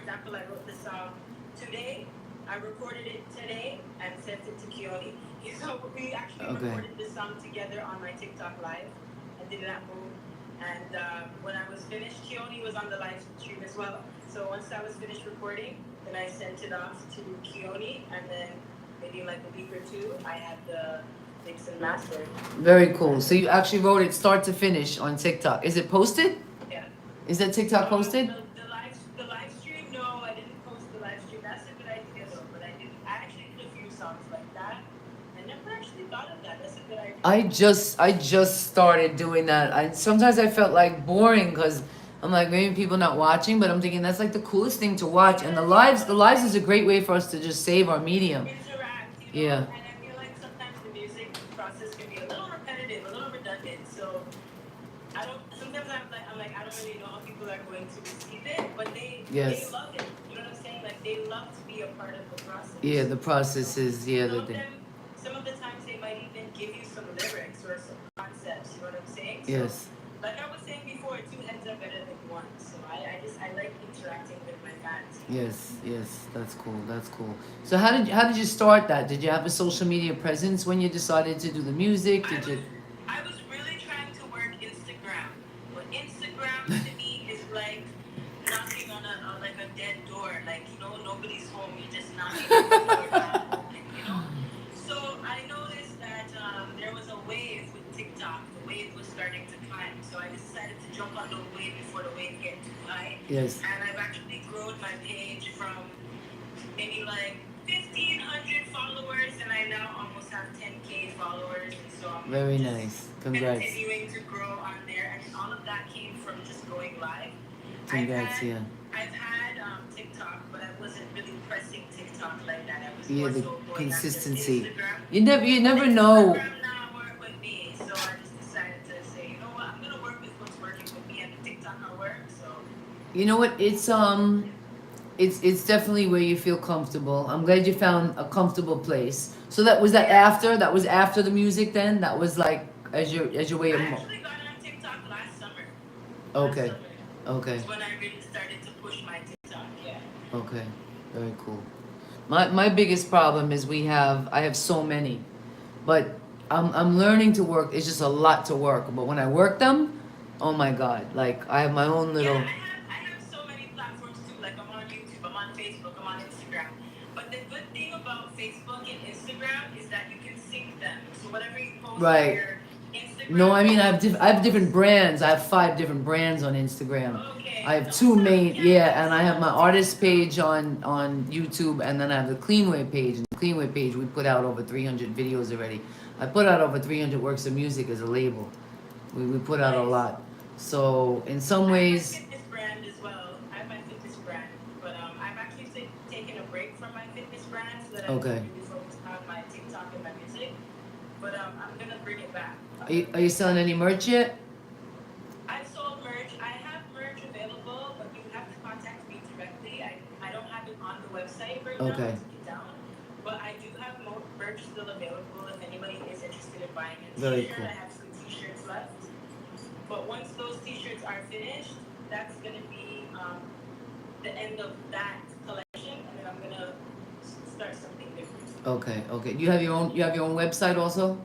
example, I wrote the song today. I recorded it today and sent it to Keone. So we actually recorded the song together on my TikTok live. I did it at home. And when I was finished, Keone was on the live stream as well. So once I was finished recording, then I sent it off to Keone, and then maybe like a week or two, I had the mix and master. Very cool. So you actually wrote it start to finish on TikTok. Is it posted? Yeah. Is that TikTok posted? The live stream, no, I didn't post the live stream. That's a good idea though, but I actually did a few songs like that. I never actually thought of that. That's a good idea. I just started doing that. Sometimes I felt like boring because I'm like, maybe people not watching, but I'm thinking that's like the coolest thing to watch. And the lives is a great way for us to just save our medium. Interact, you know? Yeah. And I feel like sometimes the music process can be a little repetitive, a little redundant. So sometimes I'm like, I don't really know how people are going to receive it, but they love it. You know what I'm saying? Like they love to be a part of the process. Yeah, the process is, yeah. Some of the times they might even give you some lyrics or some concepts, you know what I'm saying? So, yes. Like I was saying before, two heads are better than one. So I like interacting with my fans. Yes, that's cool. So how did you start that? Did you have a social media presence when you decided to do the music? I was really trying to work Instagram. But Instagram to me is like knocking on a dead door. Like, you know, nobody's home, you're just knocking on the door down. So I noticed that there was a wave with TikTok. The wave was starting to climb. So I decided to jump on the wave before the wave get too high. Yes. And I've actually grown my page from maybe like 1,500 followers, and I now almost have 10K followers. And so I'm very nice. Congrats. Continuing to grow on there, and all of that came from just going live. Congrats, I've had TikTok, but I wasn't really pressing TikTok like that. I was more so going consistency. You never know. Instagram now work with me, so I just decided to say, you know what, I'm gonna work with what's working with me, and the TikTok will work. So you know what, it's definitely where you feel comfortable. I'm glad you found a comfortable place. So that was after the music. Then that was like as your way of. I actually got on TikTok last summer. Okay. Okay. That's when I really started to push my TikTok. Yeah. Okay. Very cool. My biggest problem is I have so many, but I'm learning to work. It's just a lot to work. But when I work them, oh my God! Like I have my own little. Yeah, I have so many platforms too. Like I'm on YouTube, I'm on Facebook, I'm on Instagram. But the good thing about Facebook and Instagram is that you can sync them. So whatever you post on your Instagram. No, I mean I have different brands. I have 5 different brands on Instagram. Okay. I have 2 main, and I have my artist page on YouTube, and then I have the CleanWay page. And the CleanWay page, we put out over 300 videos already. I put out over 300 works of music as a label. We put out a lot. So in some ways. I have my fitness brand as well. I have my fitness brand, but I've actually taken a break from my fitness brand so that I can really focus on my TikTok and my music. But I'm gonna bring it back. Are you selling any merch yet? I've sold merch. I have merch available, but you have to contact me directly. I don't have it on the website right now. I took it down. But I do have merch still available if anybody is interested in buying a t-shirt. Very cool. I have some t-shirts left. But once those t-shirts are finished, that's going to be the end of that collection, and then I'm going to start something different. Okay. You have your own website also?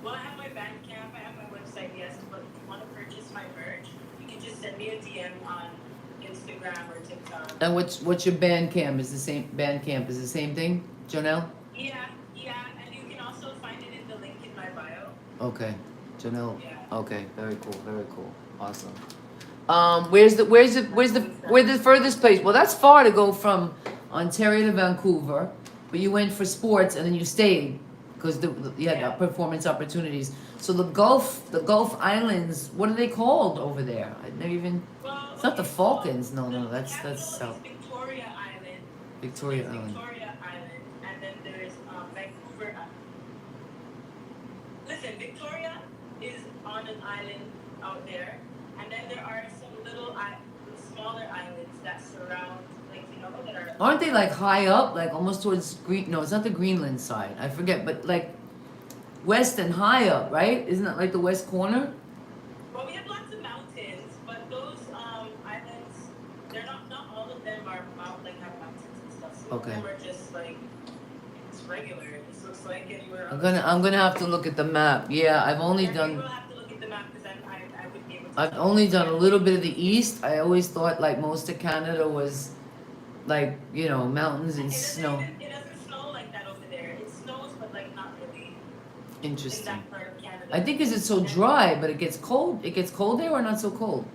Well, I have my Bandcamp, I have my website, yes, but if you want to purchase my merch, you can just send me a DM on Instagram or TikTok. And what's your Bandcamp? Is the same thing, Jonelle? Yeah, and you can also find it in the link in my bio. Okay, Jonelle. Yeah. Okay, very cool, awesome. Where's the furthest place? Well, that's far to go from Ontario to Vancouver, but you went for sports and then you stayed because you had performance opportunities. So the Gulf Islands, what are they called over there? I never even. Well, it's not the Falklands. No, that's south. Victoria Island. Victoria Island, and then there's Vancouver. Listen, Victoria is on an island out there, and then there are some little smaller islands that surround, like, you know, that are. Aren't they like high up, like almost towards Green? No, it's not the Greenland side. I forget, but like west and high up, right? Isn't that like the west corner? Well, we have lots of mountains, but those islands, they're not all of them are Okay. Them are just like it's regular. It just looks like anywhere else. I'm gonna have to look at the map. Yeah, I've only Yeah, you done will have to look at the map because I would be able to I've tell only you done a exactly. little bit of the east. I always thought like most of Canada was like, you know, mountains and snow. It doesn't snow like that over there. It snows, but like not really in Interesting. that part of Canada. I think 'cause it's so dry, but it gets cold. It gets cold there or not so cold?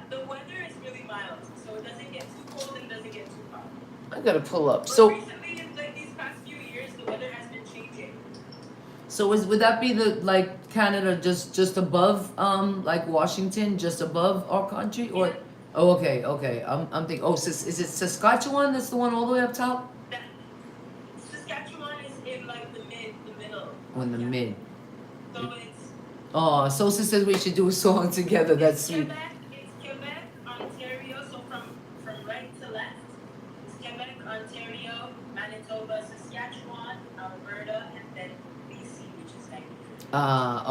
The weather is really mild, so it doesn't get too cold and doesn't get too hot. I gotta pull up. But So recently, in like these past few years, the weather has been changing. would that be the like Canada just above like Washington, just above our country or Yeah. oh okay. I'm thinking is it Saskatchewan that's the one all the way up top? That Saskatchewan is in like the middle. Oh, in the mid. So it's Oh, Sosa says we should do a song together. That's sweet. It's Quebec, Ontario. So from right to left, it's Quebec, Ontario, Manitoba, Saskatchewan, Alberta, and then BC, which is Vancouver.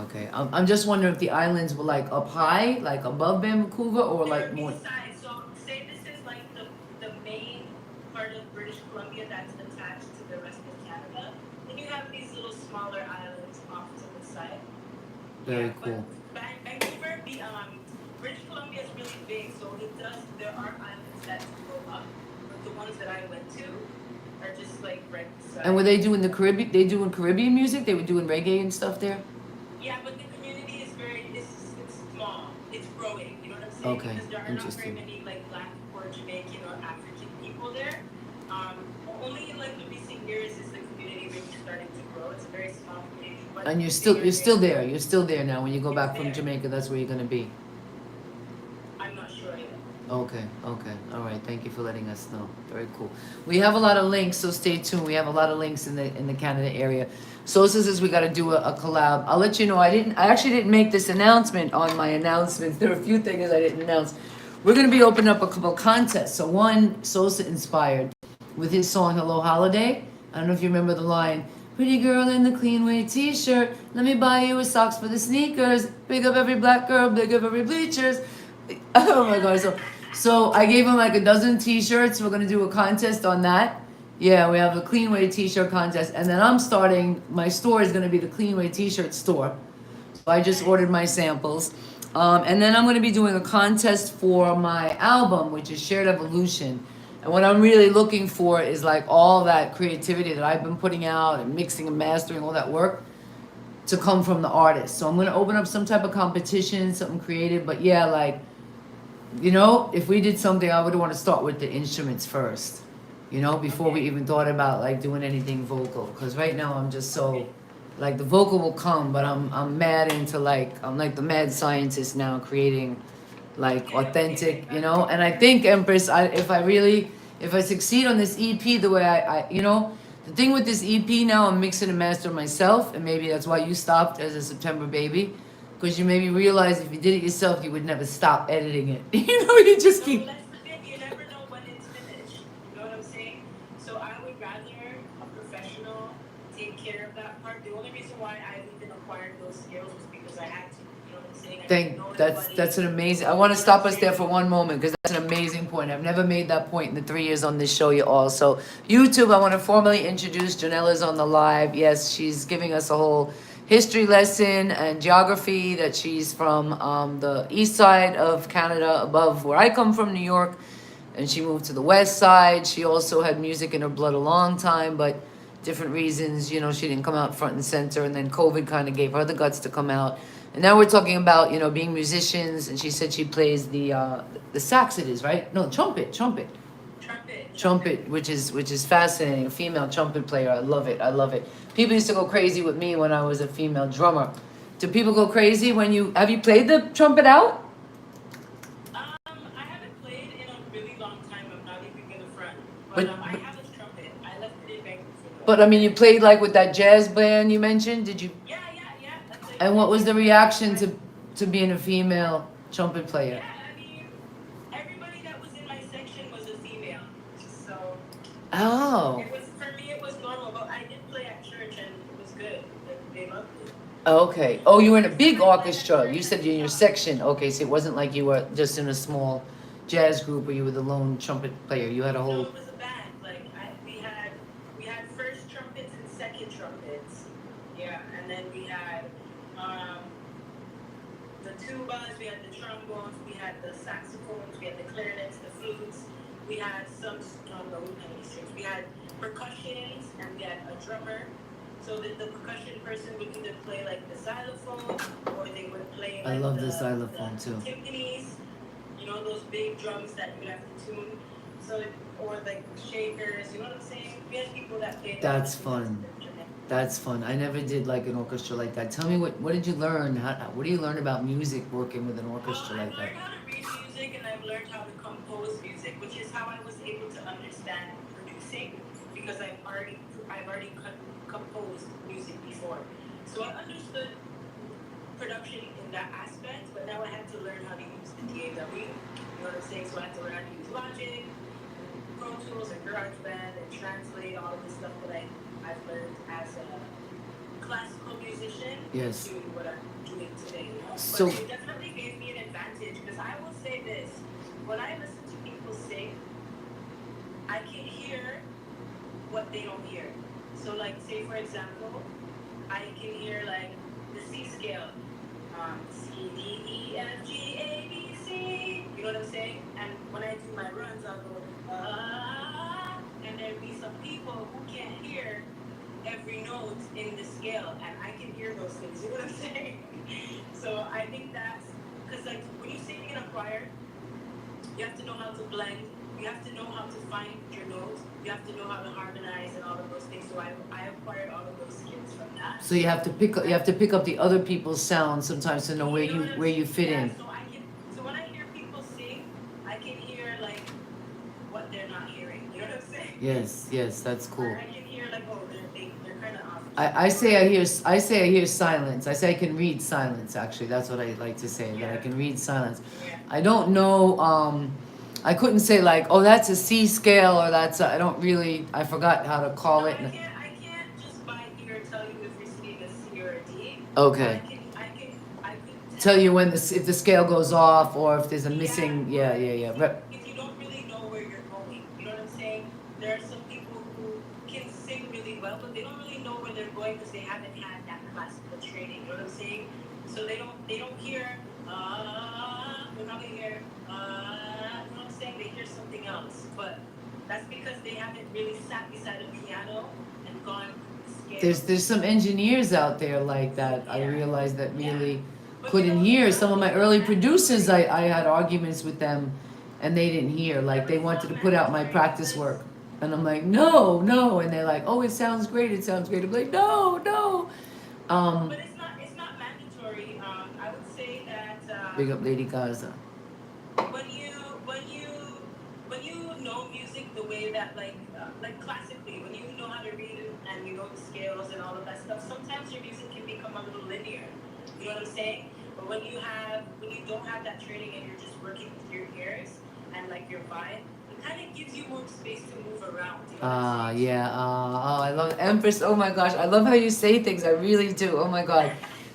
Okay. I'm just wondering if the islands were like up high, like above Vancouver, or like more. Side. So say this is like the main part of British Columbia that's attached to the rest of Canada. Then you have these little smaller islands off to the side. Very cool. But Vancouver, British Columbia is really big, so there are islands that go up, but the ones that I went to are just like right beside. And were they doing the Caribbean? They doing Caribbean music? They were doing reggae and stuff there. Yeah, but the community is it's small. It's growing. You know what I'm saying? Okay, Because there are not very interesting. many like Black or Jamaican or African people there. Only in like the recent years is the community really starting to grow. It's a very small community. But And you're still there. You're still there now. When you go back from Jamaica, that's where you're gonna be. I'm not sure yet. Okay. All right. Thank you for letting us know. Very cool. We have a lot of links, so stay tuned. We have a lot of links in the Canada area. Sosa says we got to do a collab. I'll let you know. I actually didn't make this announcement on my announcements. There are a few things I didn't announce. We're gonna be opening up a couple contests. So one, Sosa inspired with his song "Hello Holiday." I don't know if you remember the line. Pretty girl in the Cleanway t-shirt. Let me buy you a socks for the sneakers. Big up every black girl, big up every bleachers. Oh my god! So I gave him like a dozen t-shirts. We're gonna do a contest on that. Yeah, we have a CleanWay t-shirt contest, and then I'm starting. My store is gonna be the CleanWay t-shirt store. So I just ordered my samples, and then I'm gonna be doing a contest for my album, which is Shared Evolution. And what I'm really looking for is like all that creativity that I've been putting out and mixing and mastering, all that work to come from the artist. So I'm gonna open up some type of competition, something creative. But yeah, like, you know, if we did something, I would want to start with the instruments first, you know, before we even thought about like doing anything vocal. Because right now I'm just so, like the vocal will come, but I'm mad into like, I'm like the mad scientist now creating like authentic, you know. And I think Empress, if I succeed on this EP the way I you know, the thing with this EP now, I'm mixing and mastering myself, and maybe that's why you stopped as a September baby, because you maybe realize if you did it yourself, you would never stop editing it. You know, you just keep. That's the thing. You never know when it's finished. You know what I'm saying? So I would rather a professional take care of that part. The only reason why I even acquired those skills was because I had to. You know what I'm saying? That's an amazing. I want to stop us there for one moment because that's an amazing point. I've never made that point in the 3 years on this show, you all. So YouTube, I want to formally introduce Jonelle is on the live. Yes, she's giving us a whole history lesson and geography that she's from the east side of Canada, above where I come from, New York, and she moved to the west side. She also had music in her blood a long time, but different reasons, you know, she didn't come out front and center, and then COVID kind of gave her the guts to come out. And now we're talking about, you know, being musicians, and she said she plays the sax, it is, right? No, trumpet, which is fascinating. A female trumpet player. I love it. People used to go crazy with me when I was a female drummer. Do people go crazy when have you played the trumpet out? I haven't played in a really long time. I'm not even gonna front. But I have a trumpet. I left it in Vancouver. But I mean, you played like with that jazz band you mentioned. Did you? Yeah. That's it. And what was the reaction to being a female trumpet player? Yeah, I mean, everybody that was in my section was a female. So. Oh. For me, it was normal. But I did play at church, and it was good. They loved it. Okay. Oh, you were in a big orchestra. You said you're in your section. Okay, so it wasn't like you were just in a small jazz group where you were the lone trumpet player? You had a No, whole. it was a band. Like we had first trumpets and second trumpets. Yeah, and then we had um, the tubas, we had the trombones, we had the saxophones, we had the clarinets, the flutes. We had some, no, we didn't have any strings. We had percussions and we had a drummer. So the percussion person would either play like the xylophone or they would play I like love the xylophone the too. timpanis, you know, those big drums that you have to tune. So, or like shakers, you know what I'm saying? We had people that played. That's fun. That's fun. I never did like an orchestra like that. Tell me what did you learn? What do you learn about music working with an orchestra like that? I've learned how to read music and I've learned how to compose music, which is how I was able to understand producing because I've already composed music before. So I understood production in that aspect, but now I had to learn how to use the DAW. You know what I'm saying? So I had to learn how to use Logic, Pro Tools, and GarageBand, and translate all of the stuff that I've learned as a classical musician Yes. to what I'm doing today. You know? So- But it definitely gave me an advantage because I will say this: when I listen to people sing, I can hear what they don't hear. So, like, say for example, I can hear like the C scale, C D E F G A B C. You know what I'm saying? And when I do my runs, I'll go and there'll be some people who can't hear every note in the scale, and I can hear those things. You know what I'm saying? So I think that's because like when you sing in a choir, you have to know how to blend. You have to know how to find your notes. You have to know how to harmonize and all of those things. So I acquired all of those skills from that. So you have to pick up the other people's sounds sometimes to know where you fit Yeah, in. so when I hear people sing, I can hear like what they're not hearing. You know what I'm saying? Yes, that's cool. Or I can hear like, oh, they're kind of off. I say I hear silence. I say I can read silence. Actually, that's what I like to say. That I can read silence. Yeah. I don't know. I couldn't say like, oh, that's a C scale or that's I don't really. I forgot how to call No, it. I can't just by ear tell you if you're singing a C or a D. Okay. I can Tell you when if the scale goes off or if there's a missing. Yeah. If you don't really know where you're going, you know what I'm saying? There are some people who can sing really well, but they don't really know where they're going because they haven't had that classical training. You know what I'm saying? So they don't hear they're not gonna hear you know what I'm saying? They hear something else, but that's because they haven't really sat beside a piano and gone through the scale. There's some engineers out there like that. I Yeah. realized that really But couldn't you know, hear. Some of my early producers, I had arguments with them, and they didn't hear. Like they wanted to put out my practice work, and I'm like, no, and they're like, oh, it sounds great. I'm like, no. But it's not mandatory. I would say that Big up Lady Gaza. when you know music the way that like classically, when you know how to read it and you know the scales and all of that stuff, sometimes your music can become a little linear. You know what I'm saying? But when you don't have that training and you're just working with your ears and like your vibe, it kind of gives you more space to move around. You know what I'm saying? Yeah. Oh, I love Empress. Oh my gosh, I love how you say things. I really do. Oh my God,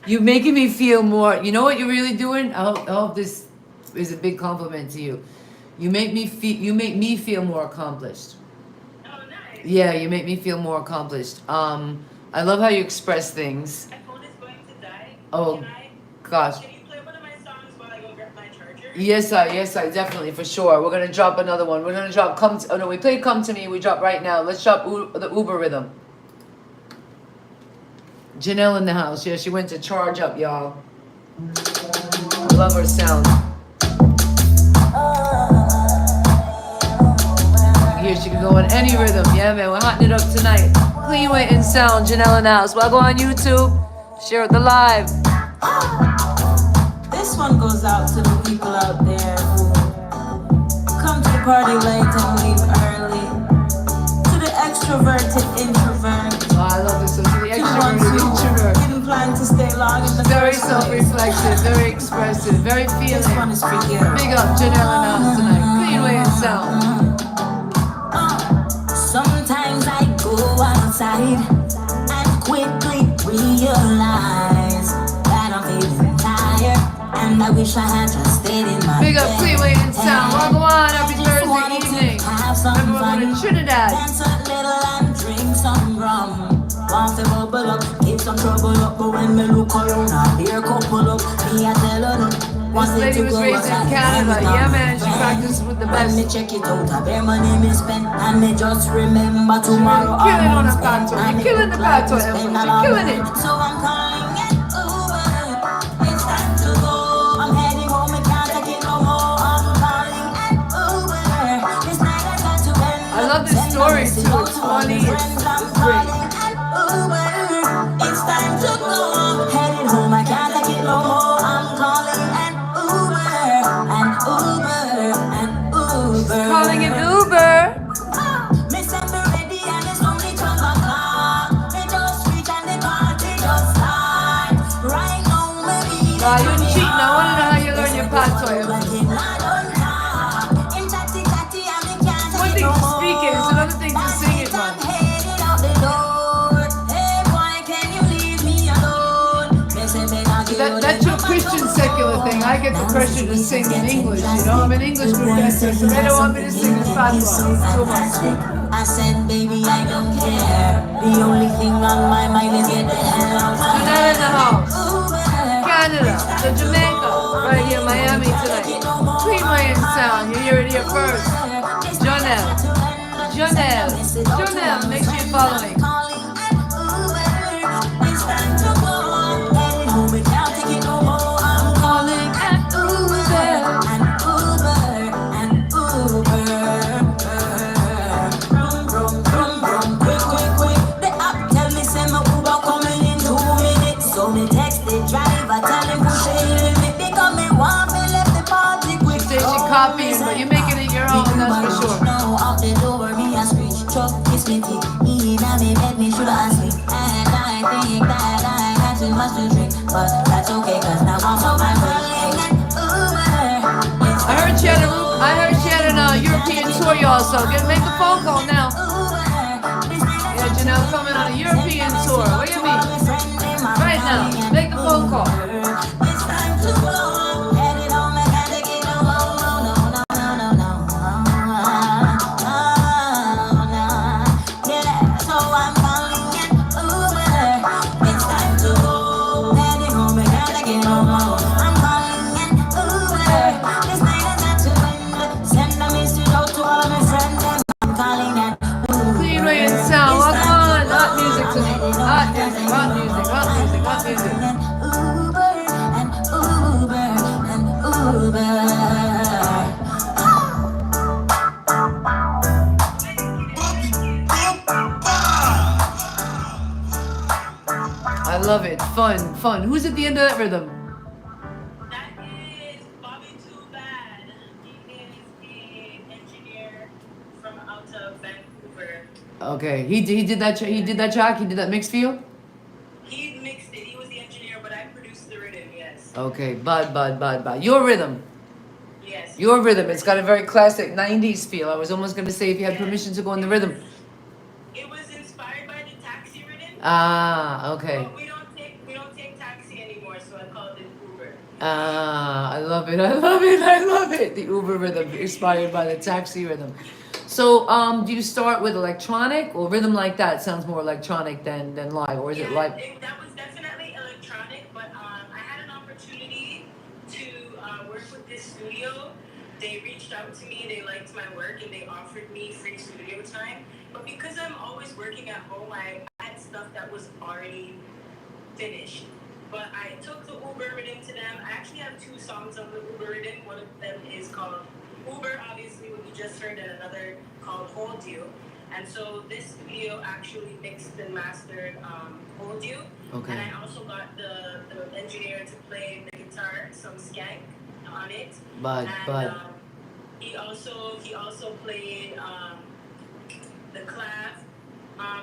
you're making me feel more. You know what you're really doing? I hope this is a big compliment to you. You make me feel more accomplished. Oh, nice. Yeah, you make me feel more accomplished. I love how you express things. My phone is going to die. Oh, gosh. Can you play one of my songs while I go grab my charger? Yes, I definitely, for sure. We're gonna drop another one. We're gonna drop we played Come to Me. We drop right now. Let's drop the Uber rhythm. Jonelle in the house. Yeah, she went to charge up, y'all. I love her sound. Here she can go on any rhythm. Yeah, man, we're hotting it up tonight. CleanWay and Sound, Jonelle in the house. Well, go on YouTube, share it the live. This one goes out to the people out there who come to the party late and leave early. To the extroverted introvert. Oh, I love this one. To the To the ones extroverted who introvert. didn't plan to stay long in the Very first place. self-reflexive, very expressive, very This one feeling. is for you. Big up Jonelle in the house tonight. CleanWay and Sound. Sometimes I go outside and quickly realize that I'm feeling tired and And I wish I had just stayed in my Big up bed. Cleanway and Sound. Welcome on. Happy I just Thursday wanted to evening. have some Everyone in fun. Trinidad. Dance a little and drink some rum. Want to bubble up, keep some trouble up. But when me look around, I hear couple up. Me I tell her no. This lady was raised in Canada. Yeah, man. She practiced with the When me best. check it out, I bear my name is spent. And me just remember tomorrow You're killing on I'm a spent. pato. And You're it killing look the like pato, we Emma. spend a You're lot of killing it. money. So I'm calling it Uber. It's time to go. I'm heading home, I can't take it no more. I'm calling it Uber. This night I got to end. I love this Send a story message too. out It's to all funny. my friends. I'm It's great. calling it Uber. It's time to go. Headed home, I can't take it no more. I'm calling an Uber, an Uber, an Uber. Calling it Uber. Me say me ready and it's only 12 o'clock. Me just reach and the party just start. Right now, me Nah, you're cheating. I want to know how you learn your pato, Emma. One thing to speak it, it's another thing to sing it, man. That's your Christian secular thing. I get the pressure to sing in English, you know? I'm an English professor, so they don't want me to sing in patois. Too much. I said, baby, I don't care. The only thing on my mind is get the hell out of Jonelle in the house. Uber. Canada, to Jamaica, right here, Miami tonight. CleanWay and Sound, you hear it here first. Jonelle, Jonelle, make sure you're following. I'm calling an The app tell me say my Uber coming in 2 minutes. So me text the driver, tell him push the limit because me want me left the party quick. She says she copying, but you're making it your own, that's for sure. Now out the door, me a screech, truck kiss me teeth. In a me bed, me shoulda asleep. And I think that I had too much to drink, but that's okay 'cause now I'm so my I heard she had a European tour, y'all, so make a phone call now. Yeah, Jonelle coming on a European tour. What do you mean? Right now, make the phone call. It's time to go. Headed home, I gotta get no, no. Yeah, so I'm calling it Uber. It's time to go. Headed home, I gotta get no more. I'm calling it Uber. This night I got to end. Send a message out to all of my friends. I'm calling that Uber. CleanWay and Sound, welcome on. Hot music tonight. Hot music, hot music, hot music, hot music. Uber and Uber and Uber. I love it. Fun. Who's at the end of that rhythm? That is Bobby Too Bad. He is an engineer from out of Vancouver. Okay, he did that. He did that track. He did that mix for you. He mixed it. He was the engineer, but I produced the rhythm. Yes. Okay, bud. Your rhythm. Yes. Your rhythm. It's got a very classic '90s feel. I was almost gonna say if you had permission to go in the rhythm. It was inspired by the taxi rhythm. Ah, okay. But we don't take taxi anymore, so I called it Uber. Ah, I love it. The Uber rhythm inspired by the taxi rhythm. So, do you start with electronic or rhythm like that? Sounds more electronic than live, or is it live? That was definitely electronic, but I had an opportunity to work with this studio. They reached out to me, they liked my work, and they offered me free studio time. But because I'm always working at home, I had stuff that was already finished. But I took the Uber rhythm to them. I actually have 2 songs on the Uber rhythm. One of them is called Uber, obviously, what you just heard, and another called Hold You. And so this studio actually mixed and mastered Hold You. Okay. And I also got the engineer to play the guitar, some skank on it. But He also played the clav,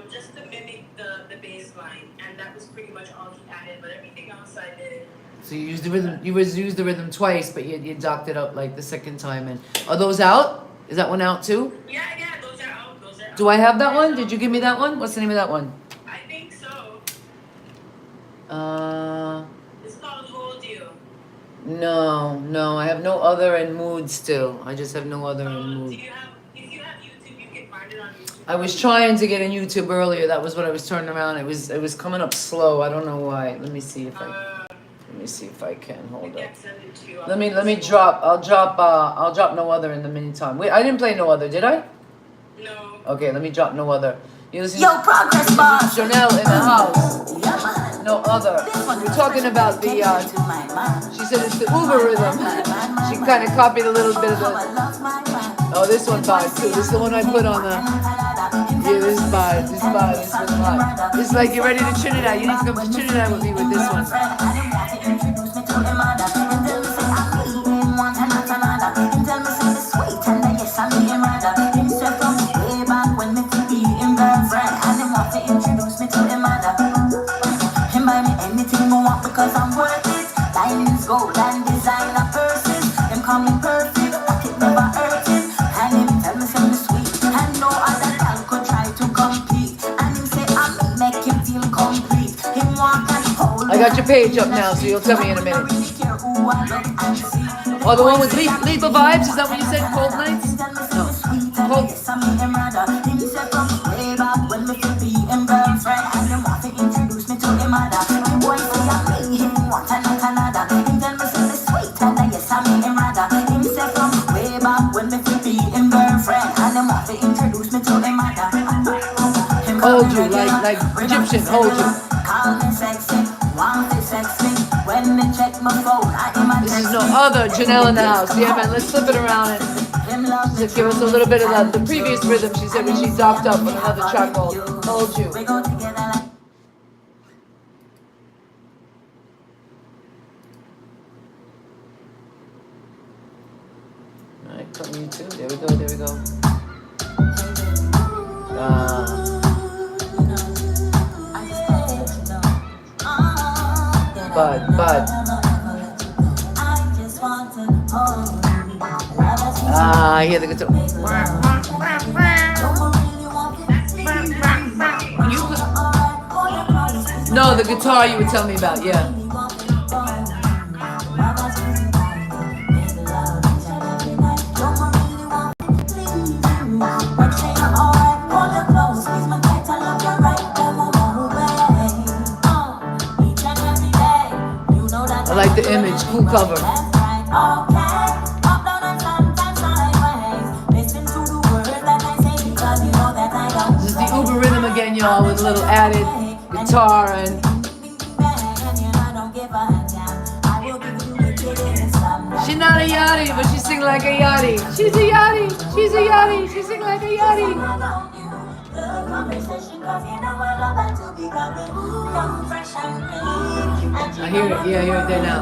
just to mimic the bass line, and that was pretty much all he added. But everything else I did. so you used the rhythm. You used the rhythm twice, but you docked it up like the second time. And are those out? Is that one out too? Yeah, those are out. Do I have that one? Did you give me that one? What's the name of that one? I think so. Uh, It's called Hold You. No, I have no other in mood still. I just have no other in Do mood. you have? If you have YouTube, you can find it on YouTube. I was trying to get in YouTube earlier. That was what I was turning around. It was coming up slow. I don't know why. Let me see if I can. I Hold up. can't send it to you. Let me drop. I'll drop no other in the meantime. Wait, I didn't play no other, did I? No. Okay, let me drop no other. You listen Yo, progress to boss. Jonelle in the house. Yeah, man. No other. We're talking about the. To my mind. She said it's the Uber rhythm. She kind of copied a little bit of I the. love my mind. Oh, this one vibe too. This is the one I put on the. Yeah, this vibe. This vibe. This one hot. It's like you're ready to Trinidad. You need to come to Trinidad with me with this one. Because I'm worth it. Diamonds, gold, and designer purses. Them call me perfect, pocket never hurting. And him tell me something sweet. And no other gal could try to compete. And him say I make him feel complete. Him walk and hold. I got your page up now, so you'll tell me in a minute. Oh, the one with Lethal Vibes? Is that what you said? Cold Nights? No. Cold. Him say from way back when me could be him girlfriend. And him want to introduce me to him mother. Him boy say I me him want another. Him tell me say me sweet and yes I me him rather. Him say from way back when me could be him girlfriend. And him want to introduce me to him mother. Hold you, like Egyptian, hold you. Call me sexy, want to sex me. When me check my phone, I am a This is no other. Janelle in the house. Yeah, man, let's flip it around and just give us a little bit of the previous rhythm she said when she docked up with another track called Hold You. We go together like Alright, come you too. There we go. Bud. I hear the guitar. No, the guitar you were telling me about, yeah. I like the image, cool cover. This is the Uber rhythm again, y'all, with a little added guitar and she's not a yachty, but she sing like a yachty. She's a yachty, she sing like a yachty. I hear it, yeah, I hear it there now.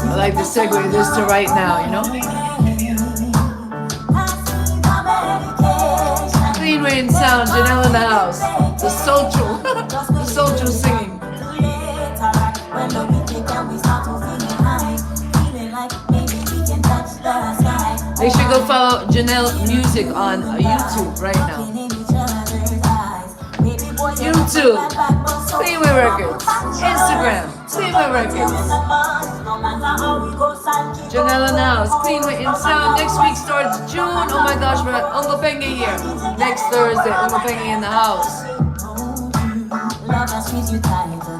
I like to segue this to right now, you know? CleanWay and sound, Jonelle in the house. The social singing. They should go follow Jonelle Music on YouTube right now. YouTube, CleanWayRecords, Instagram, CleanWayRecords. Jonelle in the house, CleanWay and sound. Next week starts June. Oh my gosh, we're at Uncle Pengy here. Next Thursday, Uncle Pengy in the house.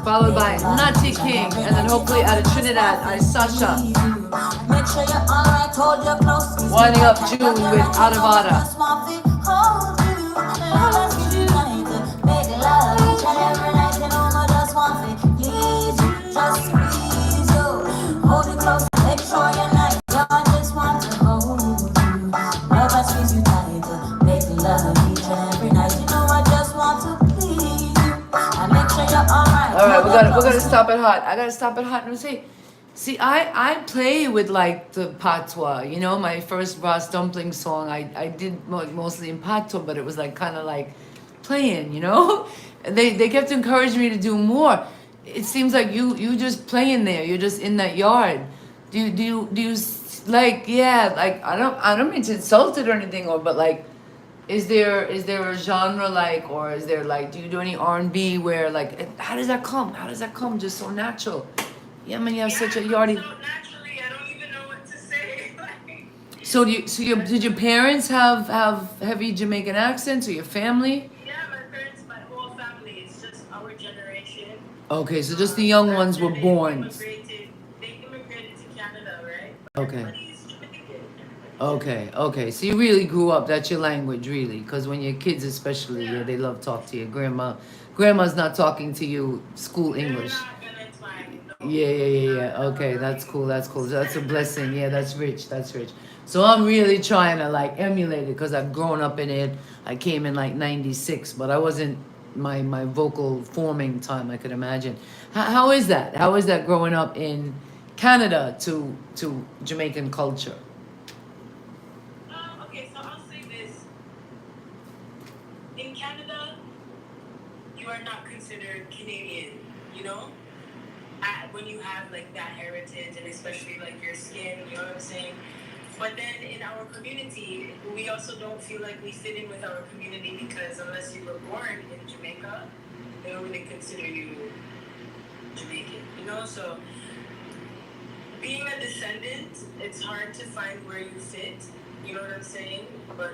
Followed by Nutty King, and then hopefully out of Trinidad, Sasha. Winding up June with Adavada. Alright, we gotta stop it hot. I gotta stop it hot and say, See, I play with like the patois. You know, my first Ross Dumpling song, I did mostly in patois, but it was like kind of like playing, you know? And they kept encouraging me to do more. It seems like you just playing there. You're just in that yard. Like, yeah, like I don't mean to insult it or anything, or but like, is there a genre like, or is there like, do you do any R&B where like, how does that come? How does that come just so natural? Yeah, man, you have Yeah, such a I'm yardy. so naturally, I don't even know what to say. Like, Did your parents have heavy Jamaican accents, or your family? yeah, my parents, my whole family, it's just our generation. Okay, so just the young ones After were born. they immigrated to Canada, right? But Okay, everybody's Jamaican. okay. So you really grew up. That's your language, really. Because when you're kids, especially, yeah, Yeah, they love talk to you. Grandma's not talking to you school they're English. not gonna twang, no, Yeah. not Okay, ever that's cool. That's cool. English. That's a blessing. Yeah, that's rich. That's rich. So I'm really trying to like emulate it because I've grown up in it. I came in like '96, but I wasn't my vocal forming time. I could imagine. How is that? How is that growing up in Canada to Jamaican culture? Okay, so I'll say this. In Canada, you are not considered Canadian, you know? When you have like that heritage and especially like your skin, you know what I'm saying? But then in our community, we also don't feel like we fit in with our community because unless you were born in Jamaica, they don't really consider you Jamaican, you know? So being a descendant, it's hard to find where you fit, you know what I'm saying? But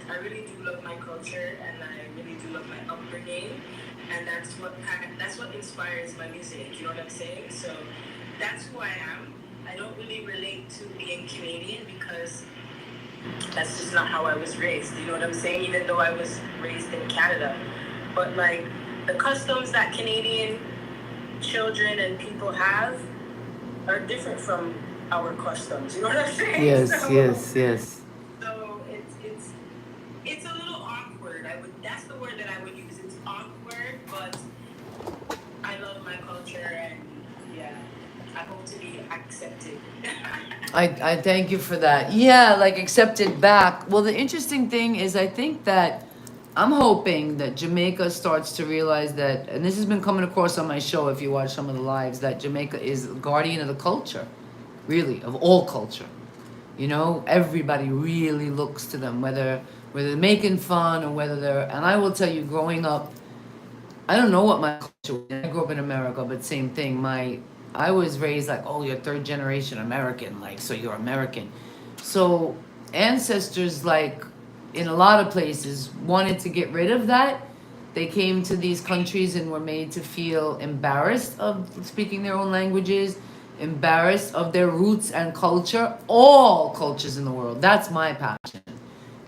I really do love my culture and I really do love my upbringing, and that's what inspires my music, you know what I'm saying? So that's who I am. I don't really relate to being Canadian because that's just not how I was raised, you know what I'm saying? Even though I was raised in Canada. But like the customs that Canadian children and people have are different from our customs, you know what I'm saying? Yes. So it's a little awkward. That's the word that I would use. It's awkward, but I love my culture and yeah, I hope to be accepted. I thank you for that. Yeah, like accepted back. Well, the interesting thing is, I think that I'm hoping that Jamaica starts to realize that, and this has been coming across on my show if you watch some of the lives, that Jamaica is guardian of the culture, really, of all culture. You know, everybody really looks to them, whether they're making fun or whether they're. And I will tell you, growing up, I don't know what my culture was. I grew up in America, but same thing. I was raised like, oh, you're third generation American, like, so you're American. So ancestors, like, in a lot of places, wanted to get rid of that. They came to these countries and were made to feel embarrassed of speaking their own languages, embarrassed of their roots and culture, all cultures in the world. That's my passion.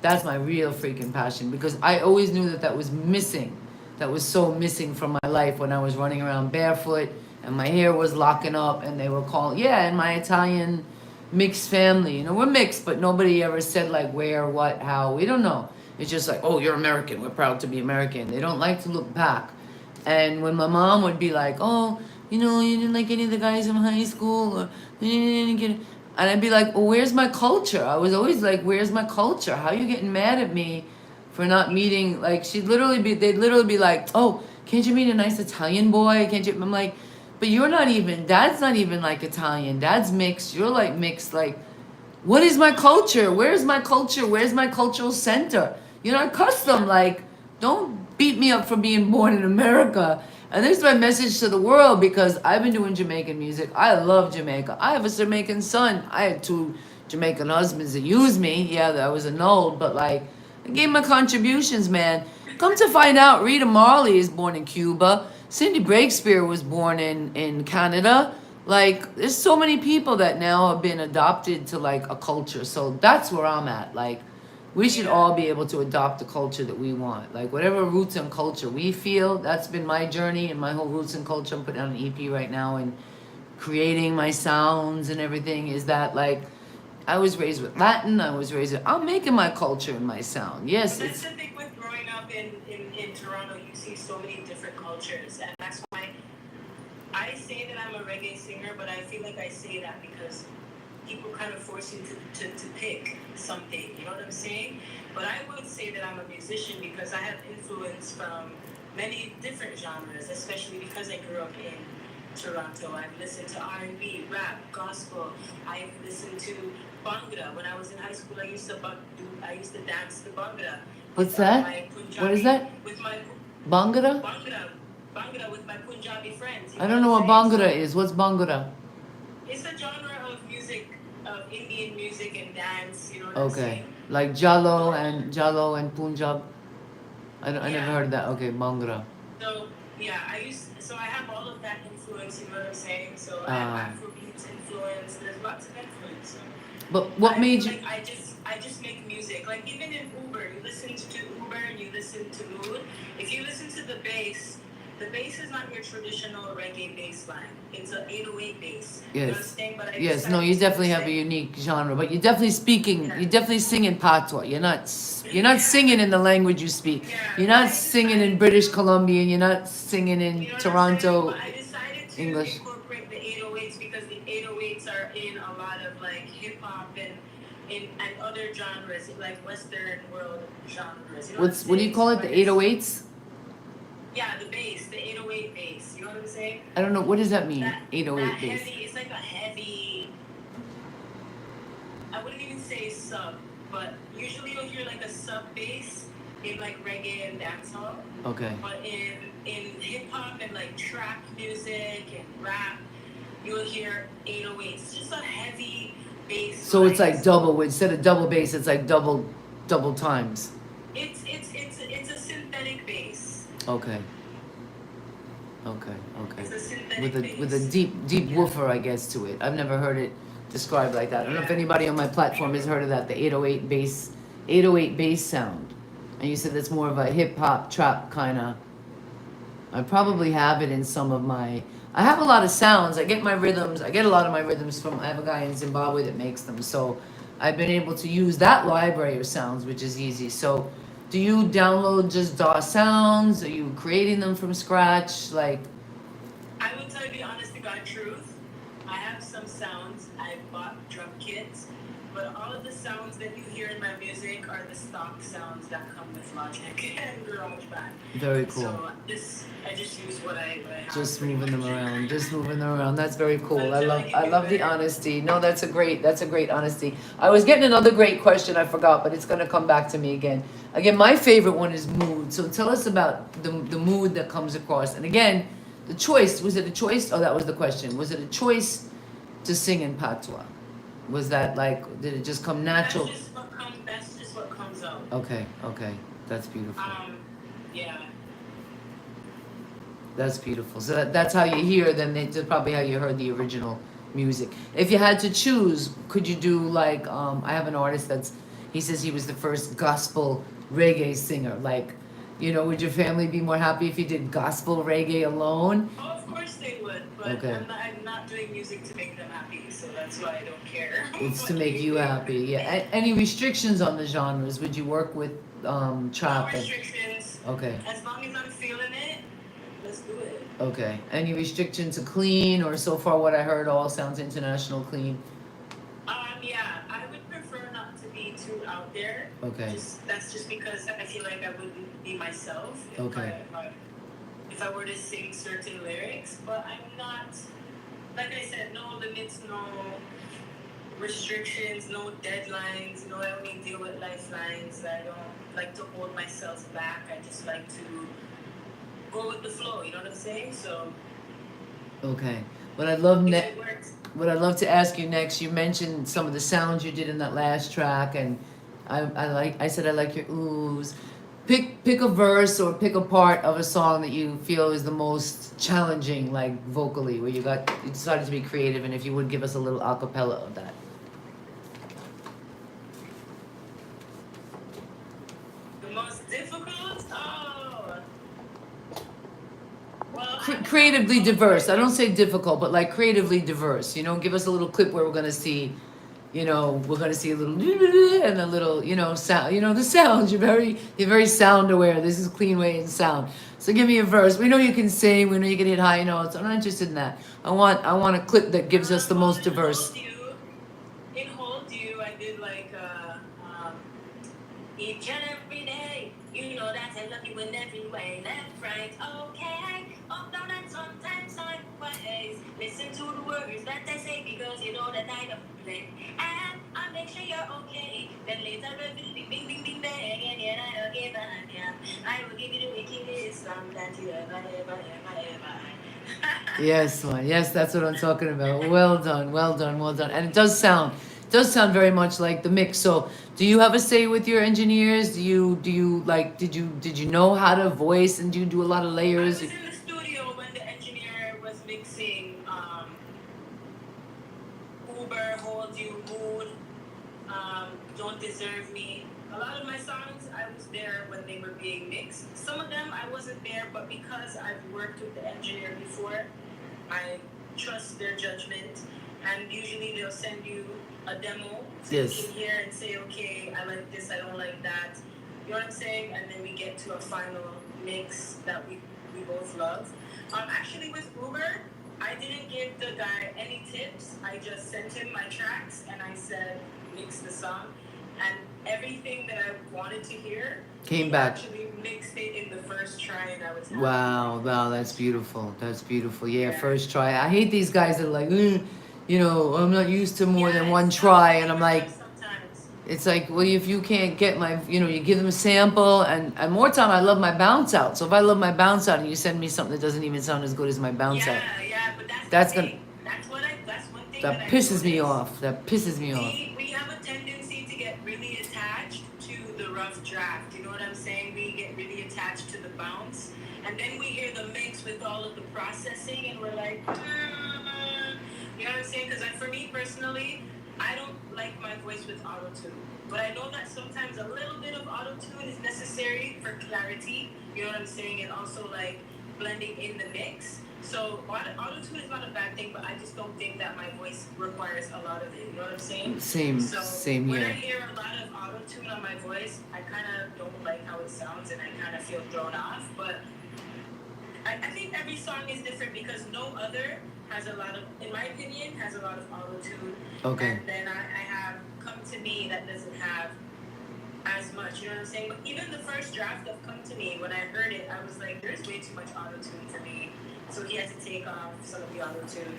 That's my real freaking passion, because I always knew that was missing. That was so missing from my life when I was running around barefoot and my hair was locking up and they were calling, yeah, in my Italian mixed family. You know, we're mixed, but nobody ever said like where, what, how. We don't know. It's just like, oh, you're American. We're proud to be American. They don't like to look back. And when my mom would be like, oh, you know, you didn't like any of the guys in high school, or you didn't get, and I'd be like, well, where's my culture? I was always like, where's my culture? How are you getting mad at me for not meeting? Like, they'd literally be like, oh, can't you meet a nice Italian boy? Can't you? I'm like, but Dad's not even like Italian. Dad's mixed. You're like mixed. Like, what is my culture? Where's my culture? Where's my cultural center? You're not custom. Like, don't beat me up for being born in America. And this is my message to the world, because I've been doing Jamaican music. I love Jamaica. I have a Jamaican son. I had 2 Jamaican husbands that used me. Yeah, I was annulled, but like, I gave my contributions, man. Come to find out, Rita Marley is born in Cuba. Cindy Breakspear was born in Canada. Like, there's so many people that now have been adopted to like a culture. So that's where I'm at. Like, we should all be able to adopt the culture that we want. Like, whatever roots and culture we feel, that's been my journey and my whole roots and culture. I'm putting out an EP right now and creating my sounds and everything. Is that like, I was raised with Latin. I'm making my culture and my sound. Yes, But it's. that's the thing with growing up in Toronto, you see so many different cultures, and that's why I say that I'm a reggae singer, but I feel like I say that because people kind of force you to pick something. You know what I'm saying? But I would say that I'm a musician because I have influence from many different genres, especially because I grew up in Toronto. I've listened to R&B, rap, gospel. I've listened to Bhangra. When I was in high school, I used to dance to Bhangra. What's that? What is that? With my Bhangra? Bhangra with my Punjabi friends. I don't know what Bhangra is. What's Bhangra? It's a genre of music, of Indian music and dance. You know what I'm Okay. saying? Like Jalo and Punjab. I never Yeah. heard that. Okay, Bhangra. So yeah, so I have all of that influence. You know what I'm saying? So I Ah. have Afrobeats influence. There's lots of influence. So But what I made feel you? like I just make music. Like even in Uber, you listen to Uber and you listen to Mood. If you listen to the bass is not your traditional reggae bass line. It's an 808 bass. You know what I'm Yes. saying? But I Yes. No, decided you to definitely have a say- unique genre, but you're definitely speaking. Yeah. You're definitely singing patois. You're not singing in the language you speak. Yeah, You're but not I singing in decided British to- Columbia. You're not singing in You know what I'm Toronto. saying? But I decided to English. incorporate the 808s because the 808s are in a lot of like hip hop and other genres, like Western world genres. You know What do you call it? The 808s? Yeah, the bass, the 808 bass. You know what I'm saying? I don't know. What does that mean? That 808 bass. heavy. It's like a heavy. I wouldn't even say sub, but usually you'll hear like a sub bass in like reggae and dancehall. Okay. But in hip hop and like trap music and rap, you'll hear 808s. Just a heavy bass. So it's line. like double. Instead of double bass, it's like double times. It's a synthetic bass. Okay. Okay. It's a synthetic With bass. a deep woofer, I guess, to it. I've never heard it described like that. I don't know if anybody on my platform has heard of that. The 808 bass sound. And you said that's more of a hip hop trap kind of. I probably have it in some of my. I have a lot of sounds. I get a lot of my rhythms from. I have a guy in Zimbabwe that makes them. So I've been able to use that library of sounds, which is easy. So do you download just DAW sounds? Are you creating them from scratch? Like. I will tell you the honest to God truth. I have some sounds. I bought drum kits, but all of the sounds that you hear in my music are the stock sounds that come with Logic and GarageBand. Very cool. So I just use what I have. Just pretty moving them much. around. Just moving them around. That's very cool. Until I I get love the better. honesty. No, that's a great honesty. I was getting another great question I forgot, but it's gonna come back to me again. Again, my favorite one is mood. So tell us about the mood that comes across. And again, the choice, was it a choice? Oh, that was the question. Was it a choice to sing in patois? Was that like, did it just come natural? That's just what comes out. Okay. That's beautiful. Yeah. That's beautiful. So that's how you hear, then that's probably how you heard the original music. If you had to choose, could you do like, I have an artist he says he was the first gospel reggae singer. Like, would your family be more happy if you did gospel reggae alone? Oh, of course they would, but Okay. I'm not doing music to make them happy, so that's why I don't care. It's to What make they you do. happy. Yeah. Any restrictions on the genres? Would you work with No trap? restrictions. Okay. As long as I'm feeling it, let's do it. Okay. Any restriction to clean, or so far what I heard all sounds international clean? Yeah, I would prefer not to be too out there. Okay. That's just because I feel like I wouldn't be myself Okay. if I were to sing certain lyrics. But I'm not, like I said, no limits, no restrictions, no deadlines. I only deal with lifelines. I don't like to hold myself back. I just like to go with the flow. You know what I'm saying? So Okay. What I'd love if next. it works. What I'd love to ask you next, you mentioned some of the sounds you did in that last track, and I said I like your oohs. Pick a verse or pick a part of a song that you feel is the most challenging, like vocally, where you decided to be creative, and if you would give us a little acapella of that. The most difficult? Oh. Well, Creatively diverse. I don't say difficult, but like creatively diverse. Give us a little clip where we're gonna see you know, we're gonna see a little and a little, you know, sound. You know the sounds. You're very sound aware. This is clean way and sound. So give me a verse. We know you can sing. We know you can hit high notes. I'm not interested in that. I want a clip that gives us the Well, most diverse. in Hold You, I did like each and every day. You know that I love you in every way. Left, right, okay. Up, down, and sometimes sideways. Listen to the words that they say because you know that I don't play. And I make sure you're okay. Then later, bing, bing, bing, bing, bang. And yet I don't give a damn. I will give you the wickedest song that you ever. Yes, man. Yes, that's what I'm talking about. Well done, well done, well done. And it does sound very much like the mix. So, do you have a say with your engineers? Do you like? Did you know how to voice and do you do a lot of I layers? was in the studio when the engineer was mixing Uber, Hold You, Mood, Don't Deserve Me. A lot of my songs, I was there when they were being mixed. Some of them I wasn't there, but because I've worked with the engineer before, I trust their judgment. And usually they'll send you a demo so you Yes. can hear and say, okay, I like this, I don't like that. You know what I'm saying? And then we get to a final mix that we both love. Actually, with Uber, I didn't give the guy any tips. I just sent him my tracks and I said, mix the song. And everything that I wanted to hear, Came he back. actually mixed it in the first try, and I was happy. Wow, wow, that's beautiful. That's beautiful. Yeah, Yeah. first try. I hate these guys that are like, you know, I'm not used to more than Yeah, one it's tough try, to and I'm hear like, sometimes. it's like, well, if you can't get my, you know, you give them a sample, and more time, I love my bounce out. So if I love my bounce out, and you send me something that doesn't even sound as good as my bounce out, Yeah, but that's that's the gonna, thing. That's one thing that that I pisses me noticed. off. That pisses me off. We have a tendency to get really attached to the rough draft. You know what I'm saying? We get really attached to the bounce, and then we hear the mix with all of the processing, and we're like, you know what I'm saying? Because for me personally, I don't like my voice with auto tune, but I know that sometimes a little bit of auto tune is necessary for clarity. You know what I'm saying? And also like blending in the mix. So auto tune is not a bad thing, but I just don't think that my voice requires a lot of it. You know what I'm saying? Same, So same when here. I hear a lot of auto tune on my voice, I kind of don't like how it sounds, and I kind of feel thrown off. But I think every song is different because no other has a lot of, in my opinion, has a lot of auto tune. Okay. And then I have Come to Me that doesn't have as much. You know what I'm saying? But even the first draft of Come to Me, when I heard it, I was like, there's way too much auto tune for me. So he had to take off some of the auto tune.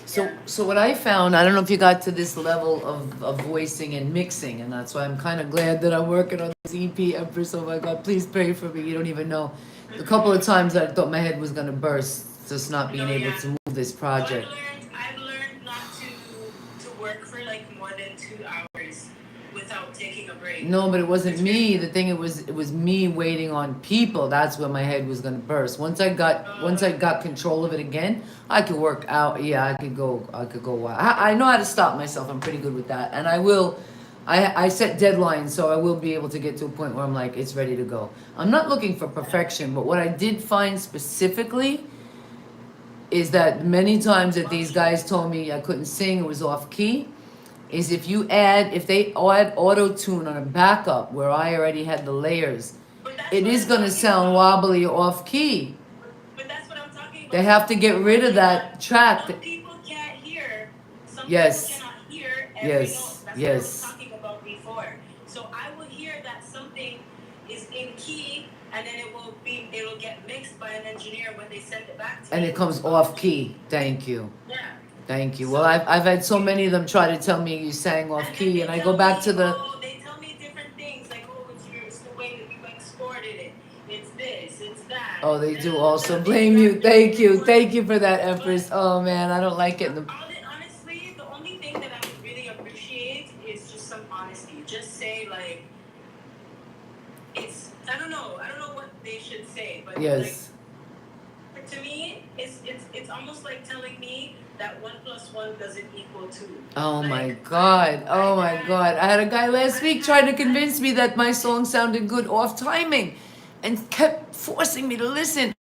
So what I found, I don't know if you got to this level of voicing and mixing, and that's why I'm kind of glad that I'm working on this EP, Empress. Oh my God, please pray for me. You don't even know the couple of times that I thought my head was gonna burst, just not being able to move this project. I've learned not to work for like more than 2 hours without taking a break. No, but it wasn't me. The thing, it was me waiting on people. That's when my head was gonna burst. Once I got control of it again, I could work out. Yeah, I could go wild. I know how to stop myself. I'm pretty good with that, and I will. I set deadlines, so I will be able to get to a point where I'm like, it's ready to go. I'm not looking for perfection, but what I did find specifically is that many times that these guys told me I couldn't sing, it was off key, is if they add auto tune on a backup where I already had the layers, it is gonna sound wobbly off key. But that's what I'm talking about. They have to get rid of that track. Some people can't hear. Some Yes. people cannot hear every Yes. note. That's Yes. what I was talking about before. So I will hear that something is in key, and then it'll get mixed by an engineer when they send it back to And me. it comes off key. Thank you. Yeah. Thank you. Well, I've had so many of them try to tell me you sang off key, and I go back to the. They tell me different things like, oh, it's the way that you exported it. It's this, it's that. Oh, they do also blame you. Thank you for that, Empress. Oh man, I don't like it. Honestly, the only thing that I would really appreciate is just some honesty. Just say like, I don't know what they should say, but Yes. like, to me, it's almost like telling me that 1 + 1 doesn't equal 2. Oh Like, my God. Oh my God. I had a guy last week trying to convince me that my song sounded good off timing and kept forcing me to listen.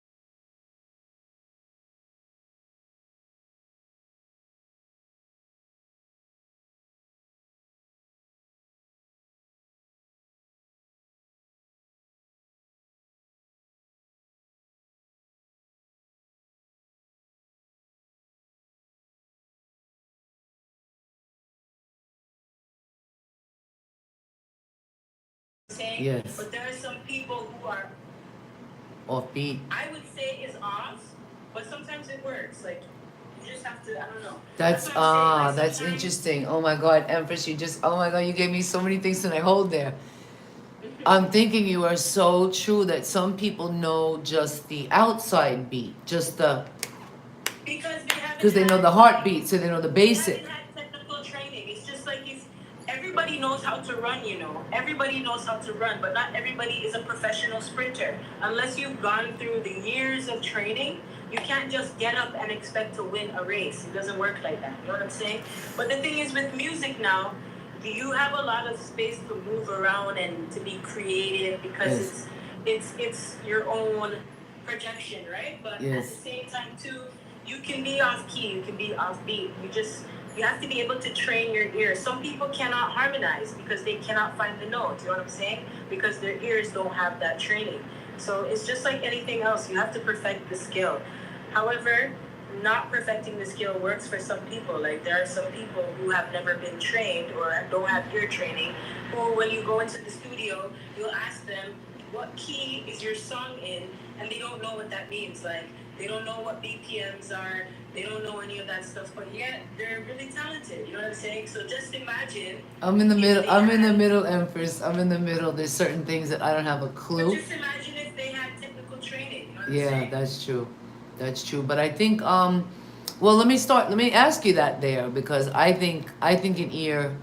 saying? Yes. But there are some people who are, Offbeat. I would say, is off, but sometimes it works. Like, you just have to, I don't know. That's what I'm saying. Like, that's sometimes- interesting. Oh my God, Empress, oh my God, you gave me so many things tonight. Hold there. I'm thinking you are so true that some people know just the outside beat, just the because they know the heartbeat, so they know the basic. They haven't had technical training. It's just like everybody knows how to run, you know. Everybody knows how to run, but not everybody is a professional sprinter. Unless you've gone through the years of training, you can't just get up and expect to win a race. It doesn't work like that. You know what I'm saying? But the thing is with music now, you have a lot of space to move around and to be creative because it's your own projection, right? But at the same time too, you can be off key, you can be off beat. You have to be able to train your ears. Some people cannot harmonize because they cannot find the notes, you know what I'm saying? Because their ears don't have that training. So it's just like anything else, you have to perfect the skill. However, not perfecting the skill works for some people. Like there are some people who have never been trained or don't have ear training, who when you go into the studio, you'll ask them, what key is your song in? And they don't know what that means. Like they don't know what BPMs are. They don't know any of that stuff, but yet they're really talented. You know what I'm saying? So just imagine. I'm in the middle, Empress. I'm in the middle. There's certain things that I don't have a clue. But just imagine if they had technical training. You know what I'm saying? That's true. That's true. But I think well, let me ask you that there, because I think an ear,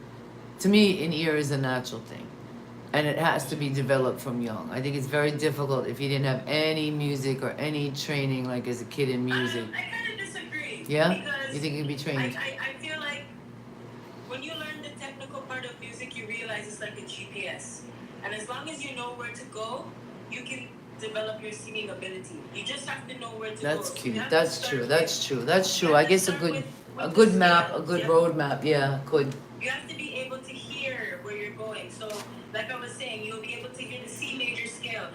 to me, an ear is a natural thing. And it has to be developed from young. I think it's very difficult if you didn't have any music or any training, like as a kid in music. I kind of disagree. Yeah? Because You think you'd be trained? I feel like when you learn the technical part of music, you realize it's like a GPS. And as long as you know where to go, you can develop your singing ability. You just have to know where to go. That's So cute. you have That's to true. start That's with- true. That's true. you I have to guess start with a the good map, a scales, good yeah? roadmap. Yeah, could. You have to be able to hear where you're going. So, like I was saying, you'll be able to hear the C major scale.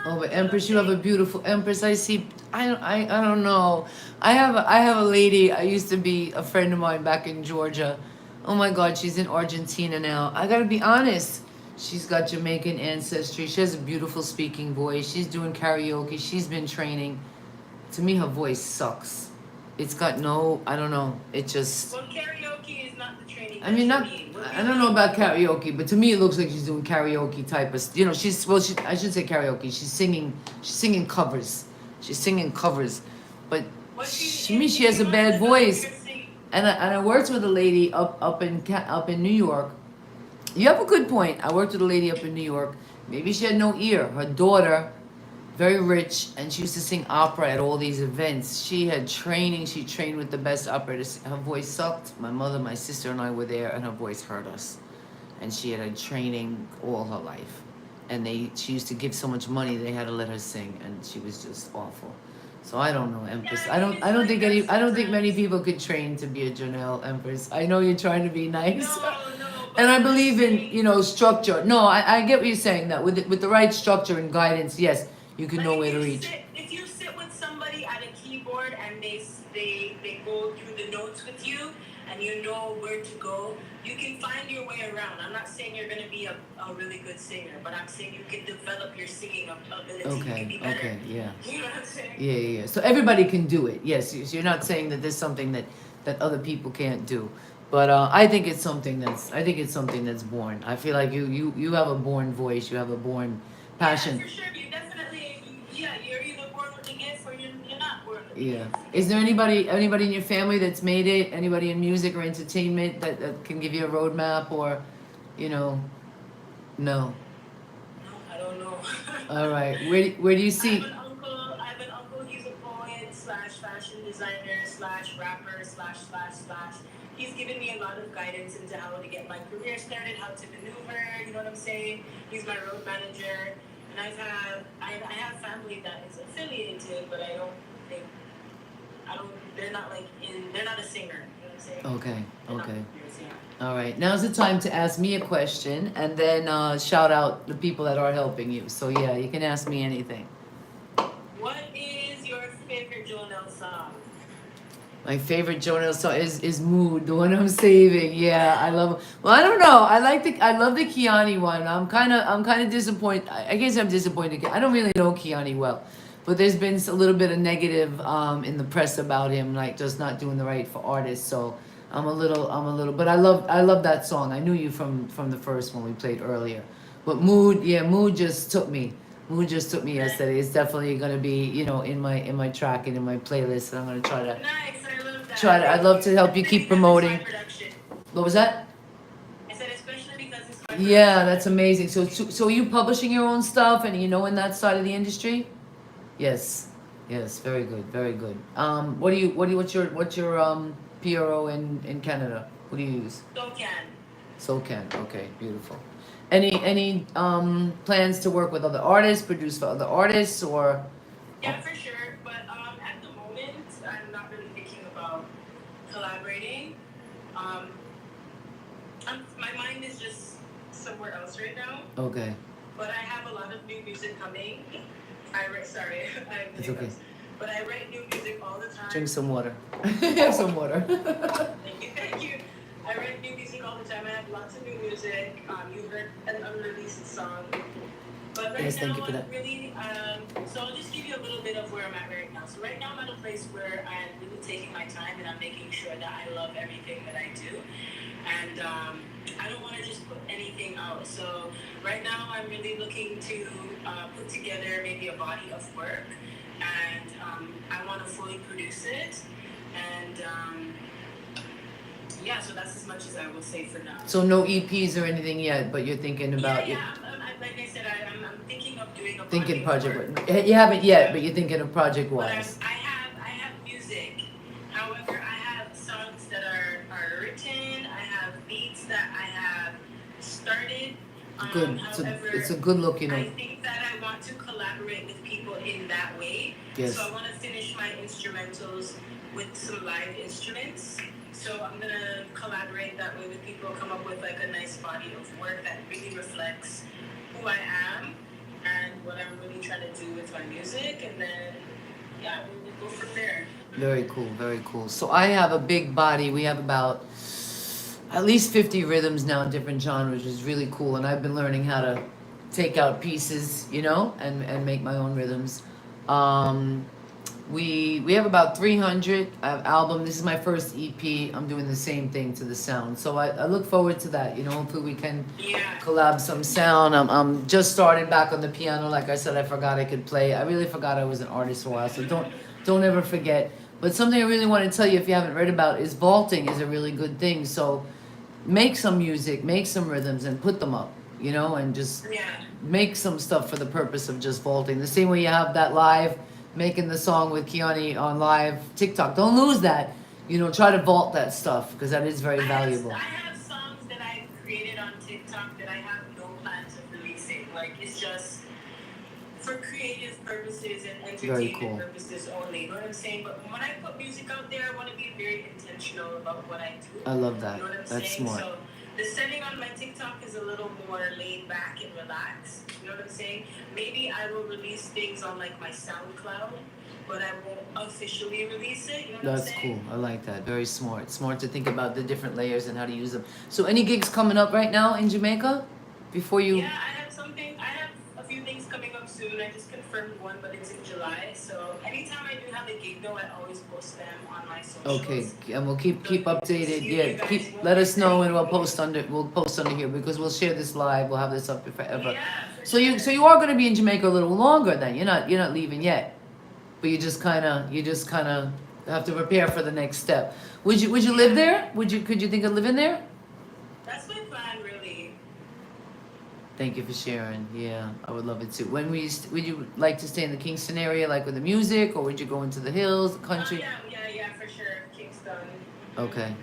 Oh, but Empress, you have a beautiful Empress. I see. I don't know. I have a lady. I used to be a friend of mine back in Georgia. Oh my God, she's in Argentina now. I gotta be honest. She's got Jamaican ancestry. She has a beautiful speaking voice. She's doing karaoke. She's been training. To me, her voice sucks. It's got no. I don't know. It just. Well, karaoke is not the training. I mean, not. I don't know about karaoke, but to me, it looks like she's doing karaoke type of. You know, she's well. I should say karaoke. She's singing covers. She's singing covers, but to me, she has a bad voice. And I worked with a lady up in New York. You have a good point. I worked with a lady up in New York. Maybe she had no ear. Her daughter, very rich, and she used to sing opera at all these events. She had training. She trained with the best operators. Her voice sucked. My mother, my sister, and I were there, and her voice hurt us. And she had training all her life. And she used to give so much money, they had to let her sing, and she was just awful. So I don't know, Empress. I don't think many people could train to be a Jonelle, Empress. I know you're trying to be nice. No. And I believe in, structure. No, I get what you're saying, that with the right structure and guidance, yes, you can know where to reach. If you sit with somebody at a keyboard and they go through the notes with you and you know where to go, you can find your way around. I'm not saying you're going to be a really good singer, but I'm saying you can develop your singing ability. You can be better. Yeah. You know what I'm saying? Yeah. So everybody can do it. Yes, you're not saying that there's something that other people can't do. But I think it's something that's born. I feel like you have a born voice. You have a born passion. Yeah, for sure. You definitely, you're either born with the gift or you're not born with the Yeah. gift. Is there anybody in your family that's made it? Anybody in music or entertainment that can give you a roadmap or, No. No, I don't know. All right. Where do you see? I have an uncle. He's a poet / fashion designer / rapper / He's given me a lot of guidance into how to get my career started, how to maneuver. You know what I'm saying? He's my road manager, and I have family that is affiliated, but I don't. They're not they're not a singer. You know what I'm saying? Okay. They're not Okay. a singer. All right. Now's the time to ask me a question, and then shout out the people that are helping you. So yeah, you can ask me anything. What is your favorite Jonelle song? My favorite Jonelle song is Mood, the one I'm saving. Yeah, I love. Well, I don't know. I love the Kiani one. I'm kind of disappointed. I guess I'm disappointed. I don't really know Kiani well, but there's been a little bit of negative in the press about him, like just not doing the right for artists. So I'm a little. But I love that song. I knew you from the first one we played earlier. But Mood, yeah, Mood just took me. Mood just took me yesterday. It's definitely gonna be, in my track and in my playlist, and I'm gonna try to Nice, I love that. try to. I'd love to help you Especially keep because it's promoting. my production. What was that? I said especially because it's my Yeah, production. that's amazing. So are you publishing your own stuff, and in that side of the industry? Yes, yes, very good, very good. What's your PRO in Canada? What do you use? So can. SoCan. Okay, beautiful. Any plans to work with other artists, produce for other artists, or? Yeah, for sure. But at the moment, I'm not really thinking about collaborating. Um, my mind is just somewhere else right now. Okay, But I have a lot of new music coming. Sorry, I'm it's okay. But I write new music all the time. Drink some water. Have some water. Thank you, thank you. I write new music all the time. I have lots of new music. You heard an unreleased song. But right Yes, thank now, you for that. I'm really, so I'll just give you a little bit of where I'm at right now. So right now, I'm at a place where I'm really taking my time and I'm making sure that I love everything that I do. And I don't want to just put anything out. So right now, I'm really looking to put together maybe a body of work. And I want to fully produce it. And yeah, so that's as much as I will say for now. So no EPs or anything yet, but you're thinking about it. Like I said, I'm thinking of doing a Thinking body of project. work. You haven't yet, but you're thinking of project But wise. I have music. However, I have songs that are written. I have beats that I have started. Good. However, It's a good look, I think that I want to collaborate with people in that way. Yes. So I want to finish my instrumentals with some live instruments. So I'm gonna collaborate that way with people, come up with like a nice body of work that really reflects who I am and what I'm really trying to do with my music, and then yeah, we'll go from there. Very cool, very cool. So I have a big body. We have about at least 50 rhythms now in different genres, which is really cool. And I've been learning how to take out pieces, and make my own rhythms. We have about 300 album. This is my first EP. I'm doing the same thing to the sound. So I look forward to that. Hopefully we can Yeah. collab some sound. I'm just started back on the piano. Like I said, I forgot I could play. I really forgot I was an artist for a while. So don't ever forget. But something I really want to tell you, if you haven't read about, is vaulting is a really good thing. So make some music, make some rhythms, and put them up. And just Yeah. make some stuff for the purpose of just vaulting. The same way you have that live, making the song with Kiani on live TikTok. Don't lose that. Try to vault that stuff because that is very valuable. I have songs that I've created on TikTok that I have no plans of releasing. Like it's just for creative purposes and Very entertainment cool. purposes only. You know what I'm saying? But when I put music out there, I want to be very intentional about what I do. I love that. You know what I'm That's saying? smart. So the setting on my TikTok is a little more laid back and relaxed. You know what I'm saying? Maybe I will release things on like my SoundCloud, but I won't officially release it. You know what That's I'm cool. saying? I like that. Very smart. Smart to think about the different layers and how to use them. So any gigs coming up right now in Jamaica? Before you Yeah, I have a few things coming up soon. I just confirmed one, but it's in July. So anytime I do have a gig though, I always post them on my socials. Okay, and we'll keep updated. See Yeah, you guys let us know more. and we'll post under here because we'll share this live. We'll have this up forever. Yeah, for So you sure. are going to be in Jamaica a little longer then. You're not leaving yet. But you just kind of have to prepare for the next step. Would you live there? Could you think of living there? That's my plan, really. Thank you for sharing. Yeah, I would love it too. Would you like to stay in the Kingston area, like with the music, or would you go into the hills, the country? Yeah, for sure. Kingston. Okay,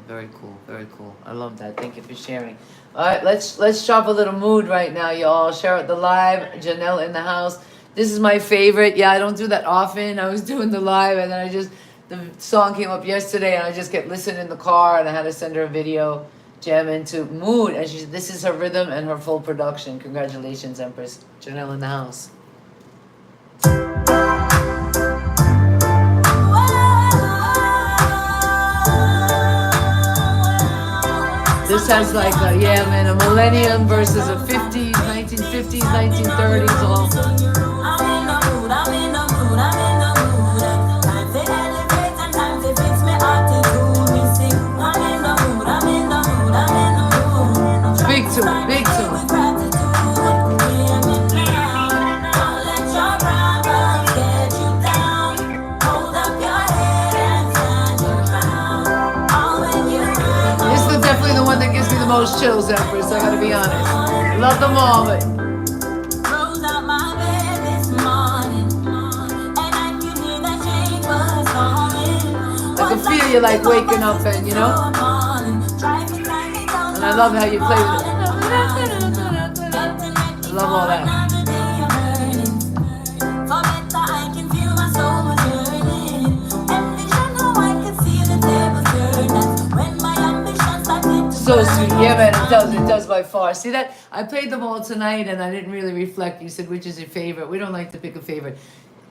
very cool, very cool. I love that. Thank you for sharing. All right, let's drop a little mood right now, y'all. Share it the live. Jonelle in the house. This is my favorite. Yeah, I don't do that often. I was doing the live, and then the song came up yesterday, and I just kept listening in the car, and I had to send her a video. Jam into mood, and this is her rhythm and her full production. Congratulations, Empress. Jonelle in the house. This has like a, yeah, man, a millennium versus a 50s, 1950s, 1930s, all. I'm in the mood, I'm in the mood, I'm in the mood. Time to elevate and time to fix me attitude. Me sing, I'm in the mood, I'm in the mood, I'm in the mood. Big tune, big tune. With gratitude, hear me now. Don't let your problems get you down. Hold up your head and stand your ground. All when you This is definitely the one that gives me the most chills, Empress. I gotta be honest. Love them all, but rose out my bed this morning, and I could hear the change was coming. I can feel you like waking up and, you know? And I love how you play with it. I love all that. So sweet. Yeah, man, it does. It does by far. See that? I played them all tonight and I didn't really reflect. You said, which is your favorite? We don't like to pick a favorite.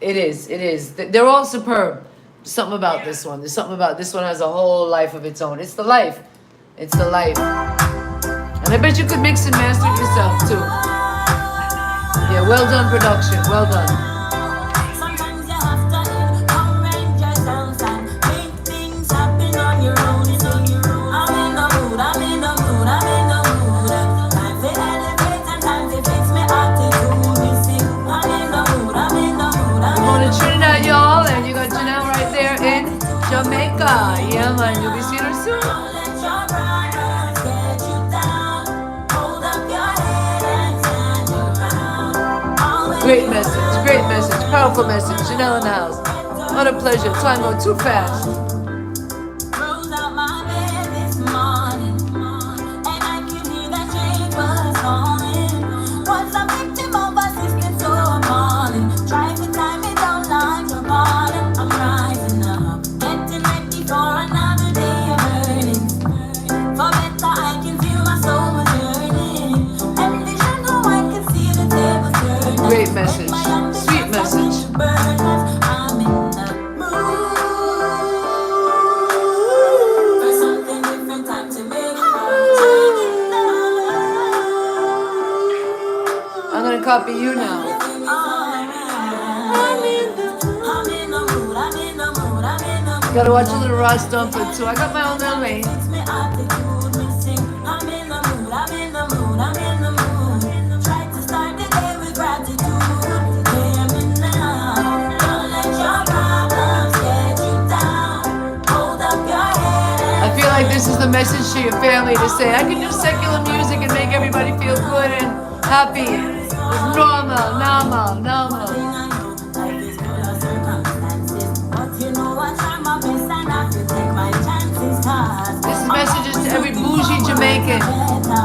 It is. It is. They're all superb. Something about this one. There's something about this one has a whole life of its own. It's the life. It's the life. And I bet you could mix and master it yourself too. Yeah, well done production. Well done. Sometimes you have to arrange yourself and make things happen on your own. I'm in the mood, I'm in the mood, I'm in the mood. Time to elevate and time to fix me attitude. Me sing, I'm in the mood, I'm in the mood, I'm I'm going to Trinidad, y'all, and you got Jonelle right there in Jamaica. Yeah, man, you'll be seeing her soon. Don't let your problems get you down. Hold up your head and stand your ground. Always Great message, powerful message. Jonelle in the house. What a pleasure. Time go too fast. rose out my bed this morning, and I could hear the change was coming. Was a victim of a system so appalling. Try to tie me down like a bottom. I'm rising up, getting ready for another day of earnings. For better, I can feel my soul was yearning. Envision how I can see the table turn. Great message. Sweet message. I'm in the mood for something different, time to make I'm going to copy you now. I'm in the mood, I'm in the mood, I'm in the mood. Gotta watch a little Ross Dumper too. I got my own little lane. Fix me attitude, me sing. I'm in the mood, I'm in the mood, I'm in the mood. Try to start the day with gratitude. Hear me now. Don't let your problems get you down. Hold up your head. I feel like this is the message to your family to say, I can do secular music and make everybody feel good and happy. It's normal. Life is full of circumstances, but you know I try my best and I have to take my chances. 'Cause This message is to every bougie Jamaican.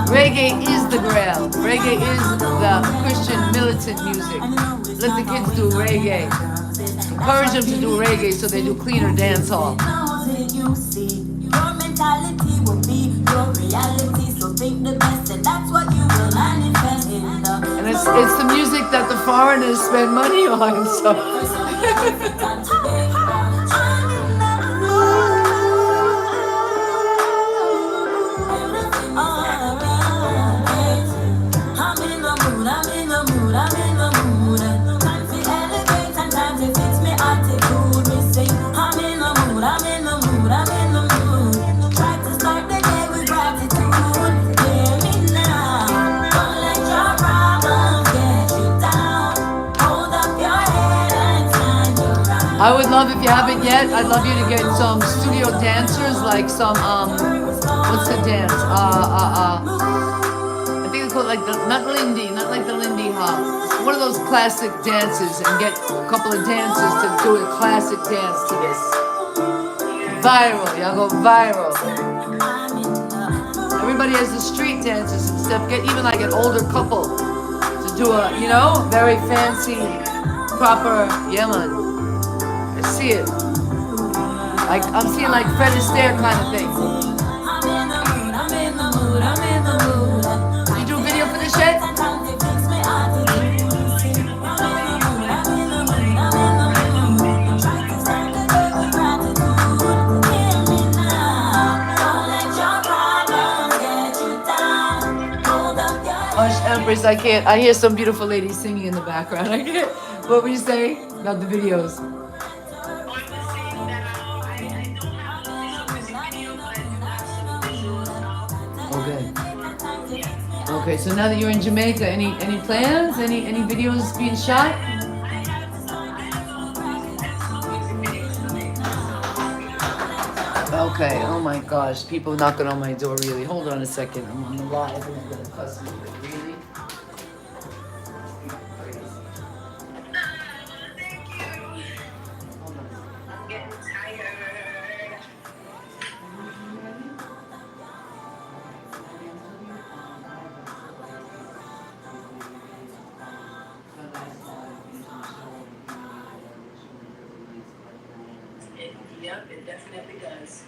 Reggae is the grail. Reggae is the Christian militant music. Let the kids do reggae. Encourage them to do reggae so they do cleaner dance hall. You see, your mentality will be your reality. So think the best, and that's what you will manifest in the. And it's the music that the foreigners spend money on. So I'm in the mood, I'm in the mood, I'm in the mood. Time to elevate and time to fix me attitude. Me sing, I'm in the mood, I'm in the mood, I'm in the mood. Try to start the day with gratitude. Hear me now. Don't let your problems get you down. Hold up your head and stand your ground. I would love, if you haven't yet, I'd love you to get some studio dancers, like some what's the dance? I think it's called like not like the Lindy Hop. It's one of those classic dances, and get a couple of dancers to do a classic dance to this. Viral, y'all go viral. Everybody has the street dances and stuff. Get even like an older couple to do a, very fancy, proper, yeah man. I see it. Like I'm seeing like Fred Astaire kind of thing. I'm in the mood, I'm in the mood, I'm in the mood. Did you do a video for this yet? voice. I can't. I hear some beautiful ladies singing in the background. I can't. What were you saying about the videos? Oh, I'm just saying that I don't have an official music video, but I do have some visuals Okay. for yeah. Okay. So now that you're in Jamaica, any plans? Any videos being shot? I have some music videos coming, so stay tuned. Okay. Oh my gosh. People knocking on my door. Really. Hold on a second. I'm on the live and I'm gonna cuss me. Really? Thank you. I'm getting tired. Yep, it definitely does.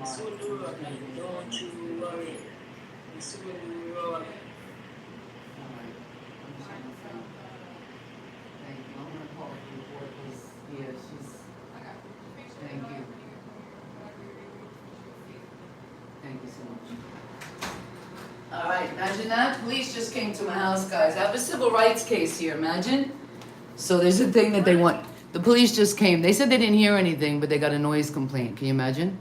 Soon do roll, don't you worry. Soon do roll. Thank you so much. All right, imagine that. Police just came to my house, guys. I have a civil rights case here, imagine. So there's a thing that they want. The police just came. They said they didn't hear anything, but they got a noise complaint. Can you imagine?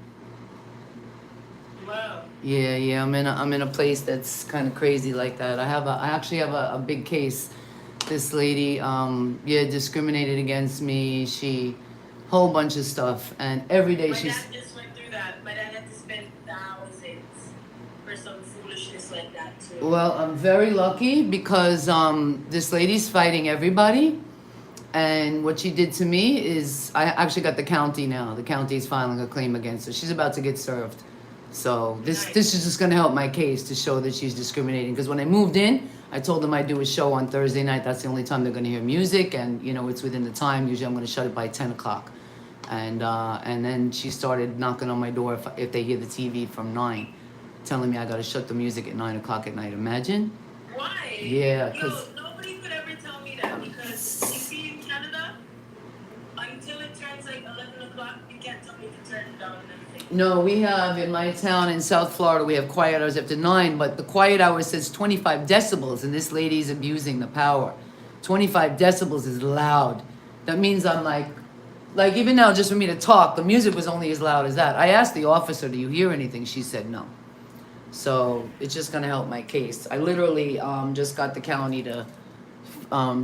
Wow. Yeah, I'm in a place that's kind of crazy like that. I actually have a big case. This lady, discriminated against me. She, whole bunch of stuff, and every day My she's. dad just went through that. My dad had to spend thousands for some foolishness like that too. Well, I'm very lucky because this lady's fighting everybody. And what she did to me is, I actually got the county now. The county's filing a claim against her. She's about to get served. So this is just going to help my case to show that she's discriminating. Because when I moved in, I told them I'd do a show on Thursday night. That's the only time they're going to hear music. And, you know, it's within the time. Usually I'm going to shut it by 10 o'clock. And then she started knocking on my door if they hear the TV from 9, telling me I got to shut the music at 9 o'clock at night. Imagine? Why? Yeah, Yo, 'cause- nobody could ever tell me that because you see in Canada, until it turns like 11 o'clock, you can't tell me to turn it down and everything. No, we have in my town in South Florida, we have quiet hours after 9, but the quiet hour says 25 decibels, and this lady's abusing the power. 25 decibels is loud. That means I'm like even now, just for me to talk, the music was only as loud as that. I asked the officer, do you hear anything? She said no. So it's just gonna help my case. I literally just got the county to,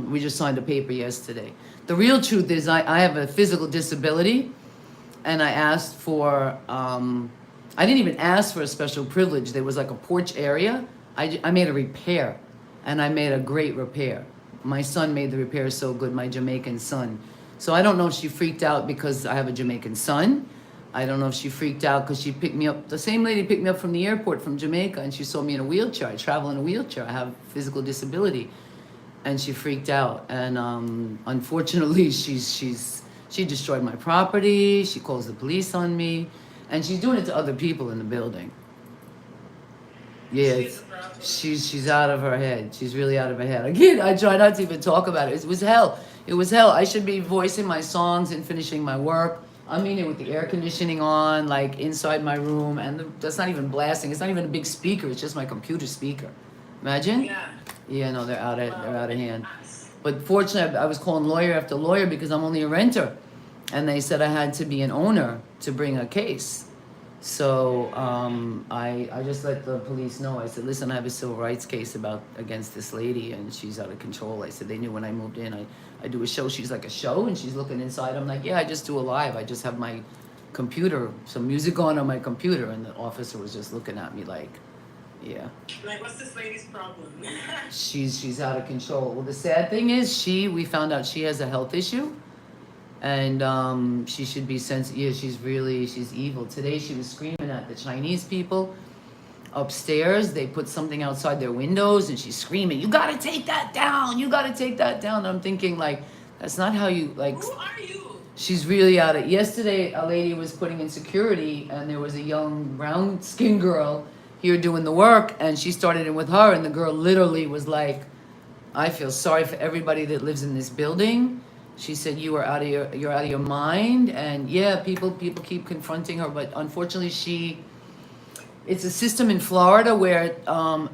we just signed a paper yesterday. The real truth is I have a physical disability, and I asked for, I didn't even ask for a special privilege. There was like a porch area. I made a repair, and I made a great repair. My son made the repair so good, my Jamaican son. So I don't know if she freaked out because I have a Jamaican son. I don't know if she freaked out because she picked me up. The same lady picked me up from the airport from Jamaica, and she saw me in a wheelchair. I travel in a wheelchair. I have physical disability. And she freaked out. And unfortunately, she destroyed my property. She calls the police on me. And she's doing it to other people in the building. Yeah, she's out of her head. She's really out of her head. Again, I try not to even talk about it. It was hell. It was hell. I should be voicing my songs and finishing my work. I'm in it with the air conditioning on, like inside my room, and that's not even blasting. It's not even a big speaker. It's just my computer speaker. Imagine? Yeah. Yeah, no, they're out of hand. But fortunately, I was calling lawyer after lawyer because I'm only a renter, and they said I had to be an owner to bring a case. So I just let the police know. I said, listen, I have a civil rights case against this lady, and she's out of control. I said, they knew when I moved in. I do a show. She's like a show, and she's looking inside. I'm like, yeah, I just do a live. I just have my computer, some music on my computer, and the officer was just looking at me like, yeah. Like, what's this lady's problem? She's out of control. Well, the sad thing is we found out she has a health issue. And she should be sensitive. Yeah, she's evil. Today she was screaming at the Chinese people upstairs. They put something outside their windows, and she's screaming, you gotta take that down, you gotta take that down. And I'm thinking, like, that's not how you, like. Who are you? She's really out of. Yesterday, a lady was putting in security, and there was a young brown-skinned girl here doing the work, and she started in with her, and the girl literally was like, I feel sorry for everybody that lives in this building. She said, you're out of your mind. And yeah, people keep confronting her, but unfortunately it's a system in Florida where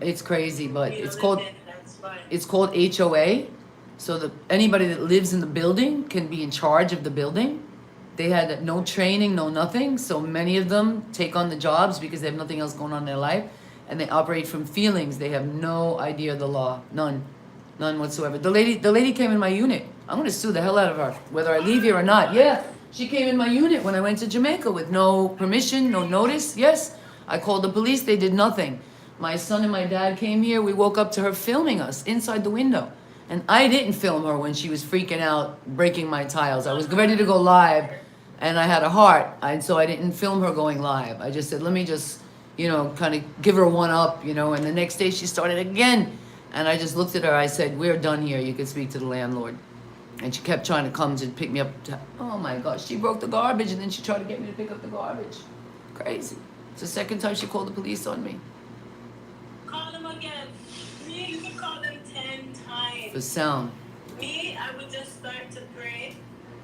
it's crazy, but it's called, it's called HOA. So anybody that lives in the building can be in charge of the building. They had no training, no nothing. So many of them take on the jobs because they have nothing else going on in their life. And they operate from feelings. They have no idea of the law. None whatsoever. The lady came in my unit. I'm gonna sue the hell out of her, whether I leave here or not. Yeah, she came in my unit when I went to Jamaica with no permission, no notice. Yes, I called the police. They did nothing. My son and my dad came here. We woke up to her filming us inside the window. And I didn't film her when she was freaking out, breaking my tiles. I was ready to go live, and I had a heart. And so I didn't film her going live. I just said, let me just, kind of give her one up, And the next day she started again. And I just looked at her. I said, we're done here. You can speak to the landlord. And she kept trying to come to pick me up. Oh my gosh, she broke the garbage, and then she tried to get me to pick up the garbage. Crazy. It's the second time she called the police on me. Call them again. Me, you can call them 10 times. The sound. Me, I would just start to pray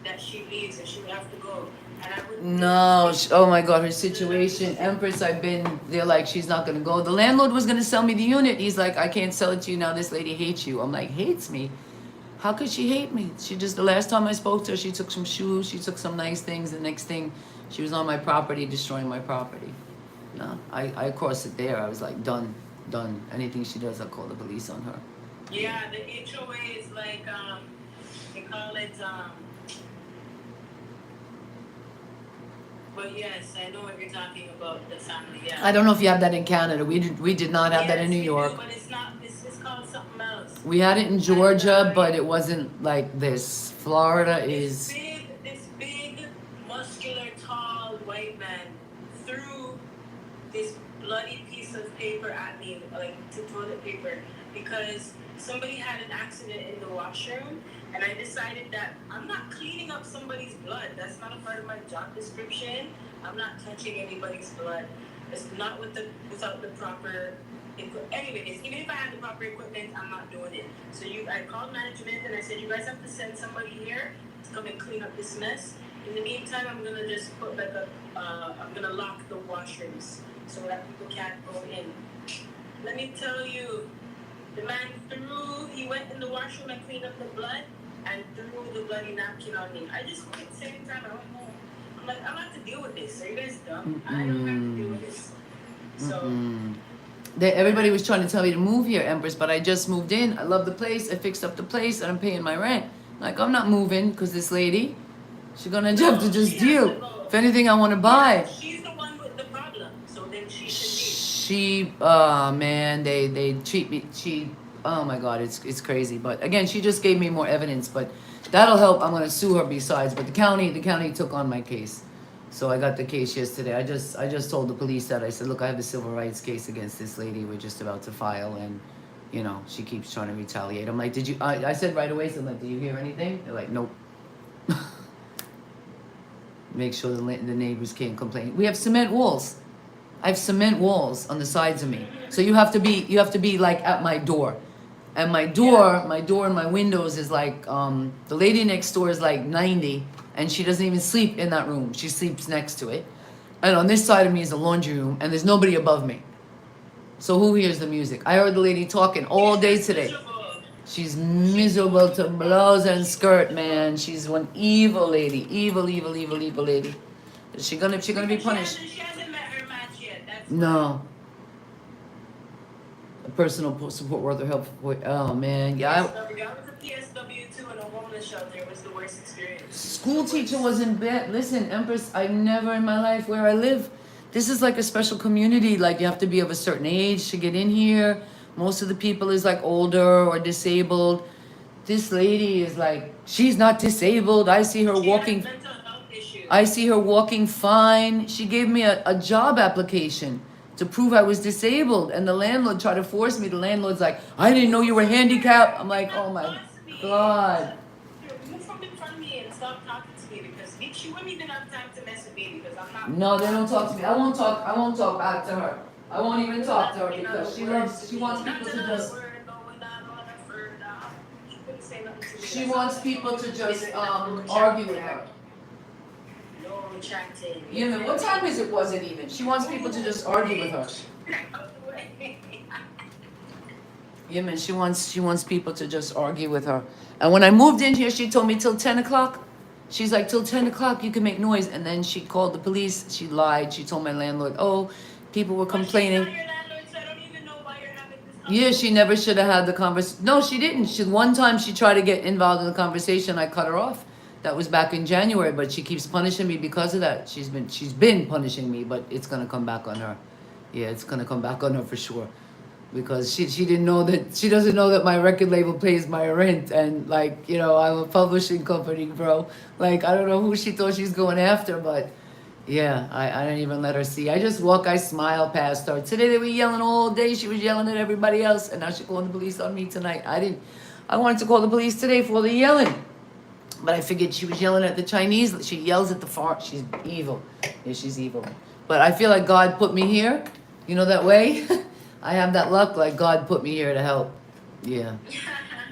that she leaves and she would have to go. And I would. No, oh my God, her situation. Empress, I've been, they're like, she's not going to go. The landlord was going to sell me the unit. He's like, I can't sell it to you now. This lady hates you. I'm like, hates me? How could she hate me? The last time I spoke to her, she took some shoes. She took some nice things. The next thing, she was on my property, destroying my property. No, I crossed it there. I was like, done. Anything she does, I'll call the police on her. Yeah, the HOA is like, they call it, but yes, I know what you're talking about, the family, yeah. I don't know if you have that in Canada. We did not have that in New Yes, we York. do, but it's not, it's called something else. We had it in Georgia, but it wasn't like this. Florida is... This big, muscular, tall white man threw this bloody piece of paper at me, like to toilet paper, because somebody had an accident in the washroom, and I decided that I'm not cleaning up somebody's blood. That's not a part of my job description. I'm not touching anybody's blood. It's not without the proper equipment. Anyways, even if I had the proper equipment, I'm not doing it. So I called management and I said, you guys have to send somebody here to come and clean up this mess. In the meantime, I'm gonna just put like I'm gonna lock the washrooms so that people can't go in. Let me tell you, the man he went in the washroom and cleaned up the blood and threw the bloody napkin on me. I just went at the same time, I went home. I'm like, I don't have to deal with this. Are you guys dumb? I don't have to deal with this. So. Everybody was trying to tell me to move here, Empress, but I just moved in. I love the place. I fixed up the place, and I'm paying my rent. Like, I'm not moving because this lady, she's going to have to just deal. If anything, I want to buy. Yeah, she's the one with the problem, so then she should leave. Man, they treat me, oh my God, it's crazy. But again, she just gave me more evidence, but that'll help. I'm going to sue her besides. But the county took on my case. So I got the case yesterday. I just told the police that. I said, look, I have a civil rights case against this lady. We're just about to file, and she keeps trying to retaliate. I'm like, did you? I said right away. So I'm like, do you hear anything? They're like, nope. Make sure the neighbors can't complain. We have cement walls. I have cement walls on the sides of me. So you have to be like at my door. And my door and my windows is like, the lady next door is like 90, and she doesn't even sleep in that room. She sleeps next to it. And on this side of me is a laundry room, and there's nobody above me. So who hears the music? I heard the lady talking all day today. She's miserable to blouse and skirt, man. She's one evil lady. Evil lady. Is she gonna be punished? She hasn't met her match yet. That's no. A personal support worker help. Oh man, yeah. I was a PSW too in a homeless shelter. It was the worst experience. School teacher wasn't bad. Listen, Empress, I never in my life where I live. This is like a special community. Like you have to be of a certain age to get in here. Most of the people is like older or disabled. This lady is like, she's not disabled. I see her walking. Has mental health issues. I see her walking fine. She gave me a job application to prove I was disabled. And the landlord tried to force me. The landlord's like, I didn't know you were handicapped. I'm like, oh my God. Move from in front of me and stop talking to me, because she wouldn't even have time to mess with me because I'm not. No, they don't talk to me. I won't talk back to her. I won't even talk to her because she wants people to just. She wants people to just argue with her. No chatting. Even what time was it even? She wants people to just argue with her. Yeah, man, she wants people to just argue with her. And when I moved in here, she told me till 10 o'clock. She's like, till 10 o'clock you can make noise. And then she called the police. She lied. She told my landlord, oh, people were But she's complaining. not your landlord, so I don't even know why you're having this Yeah, conversation. she never should have had the conversation. No, she didn't. She one time she tried to get involved in the conversation. I cut her off. That was back in January, but she keeps punishing me because of that. She's been punishing me, but it's gonna come back on her. Yeah, it's gonna come back on her for sure. Because she didn't know that she doesn't know that my record label pays my rent, and like, you know, I'm a publishing company, bro. Like, I don't know who she thought she's going after, but yeah, I didn't even let her see. I just walk, I smile past her. Today they were yelling all day. She was yelling at everybody else, and now she's calling the police on me tonight. I wanted to call the police today for all the yelling, but I figured she was yelling at the Chinese. She yells at the far. She's evil. Yeah, she's evil. But I feel like God put me here. You know that way. I have that luck. Like God put me here to help. Yeah.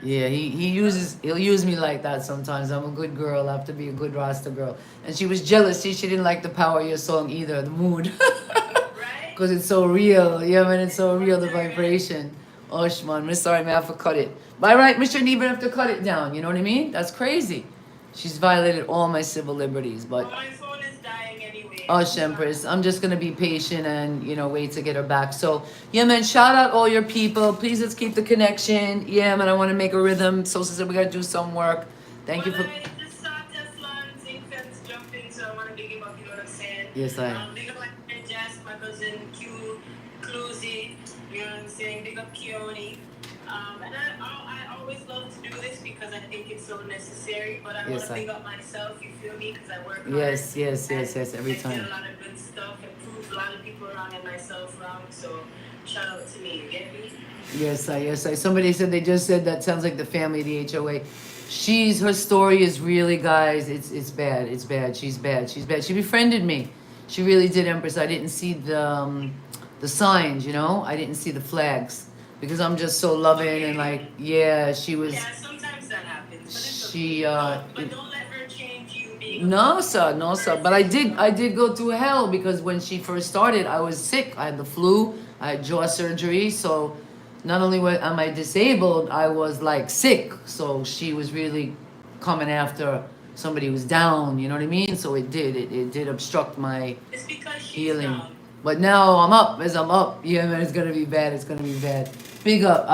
Yeah, he'll use me like that sometimes. I'm a good girl. I have to be a good Rasta girl. And she was jealous. See, she didn't like the power of your song either, the mood. Right? Because it's so real. Yeah, man, it's so real, the vibration. Oh, Shman, Miss sorry, man, I have to cut it. By right, Miss shouldn't even have to cut it down. You know what I mean? That's crazy. She's violated all my civil liberties, but... Well, my phone is dying anyway. Oh, Shempress, I'm just gonna be patient and, you know, wait to get her back. So, yeah, man, shout out all your people. Please, let's keep the connection. Yeah, man, I want to make a rhythm. So said we gotta do some work. Thank you for... I just saw Tesla and St. Fence jumping, so I want to big him up, you know what I'm saying? Yes, I... Big up my friend Jess, my cousin Q, Cluzy, you know what I'm saying? Big up Keone. And I always love to do this because I think it's so necessary, but I want to big up myself, you feel me? Because I work hard. Yes, every I time. did a lot of good stuff and proved a lot of people wrong and myself wrong, so shout out to me, you get me? Yes, I. Somebody said, they just said that sounds like the family, the HOA. Her story is really, guys, it's bad. It's bad. She's bad. She befriended me. She really did, Empress. I didn't see the signs, you know? I didn't see the flags. Because I'm just so loving and like, yeah, she was... Yeah, sometimes that happens. But it's she, okay. But don't let her change you being... No, sir. But I did go through hell because when she first started, I was sick. I had the flu. I had jaw surgery. So not only am I disabled, I was like sick. So she was really coming after somebody who's down. You know what I mean? So it did obstruct my healing. Down. But now I'm up. As I'm up, yeah, man, it's gonna be bad. It's gonna be bad. Big up.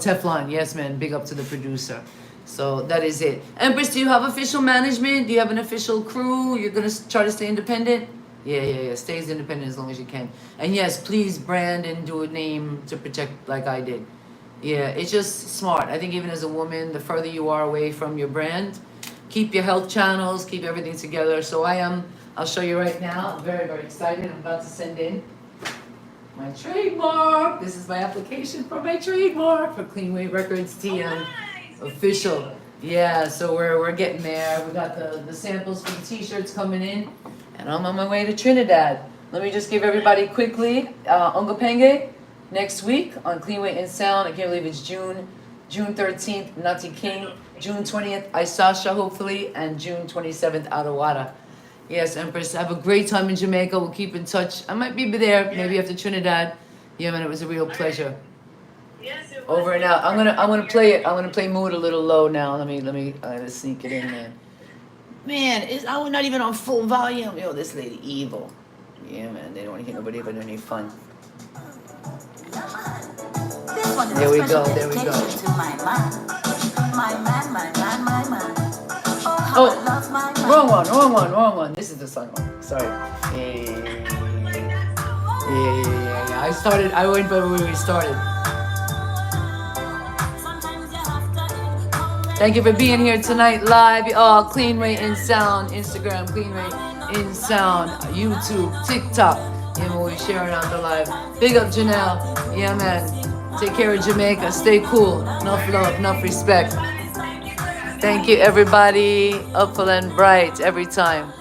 Teflon. Yes, man. Big up to the producer. So that is it. Empress, do you have official management? Do you have an official crew? You're gonna try to stay independent? Yeah. Stay as independent as long as you can. And yes, please brand and do a name to protect like I did. Yeah, it's just smart. I think even as a woman, the further you are away from your brand, keep your health channels, keep everything together. So I'll show you right now. I'm very, very excited. I'm about to send in my trademark. This is my application for my trademark for CleanWayRecords TM official. Yeah, so we're getting there. We got the samples for the t-shirts coming in, and I'm on my way to Trinidad. Let me just give everybody quickly Ongopenge next week on CleanWay in Sound. I can't believe it's June 13th, Nati King. June 20th, Isasha, hopefully, and June 27th, Adawada. Yes, Empress, have a great time in Jamaica. We'll keep in touch. I might be there, maybe after Trinidad. Yeah, man, it was a real pleasure. Yes, it was. Over and out. I'm gonna play it. I'm gonna play Mood a little low now. Let me. I gotta sneak it in, man. Man, I was not even on full volume. Yo, this lady evil. Yeah, man, they don't want to hear nobody having any fun. There we go. Oh, wrong one. This is the song. Sorry. Yeah. I went by where we started. Thank you for being here tonight live. Oh, CleanWay in Sound, Instagram, CleanWay in Sound, YouTube, TikTok. Yeah, man, we're sharing out the live. Big up Jonelle. Yeah, man. Take care of Jamaica. Stay cool. Enough love, enough respect. Thank you, everybody. Upful and bright every time.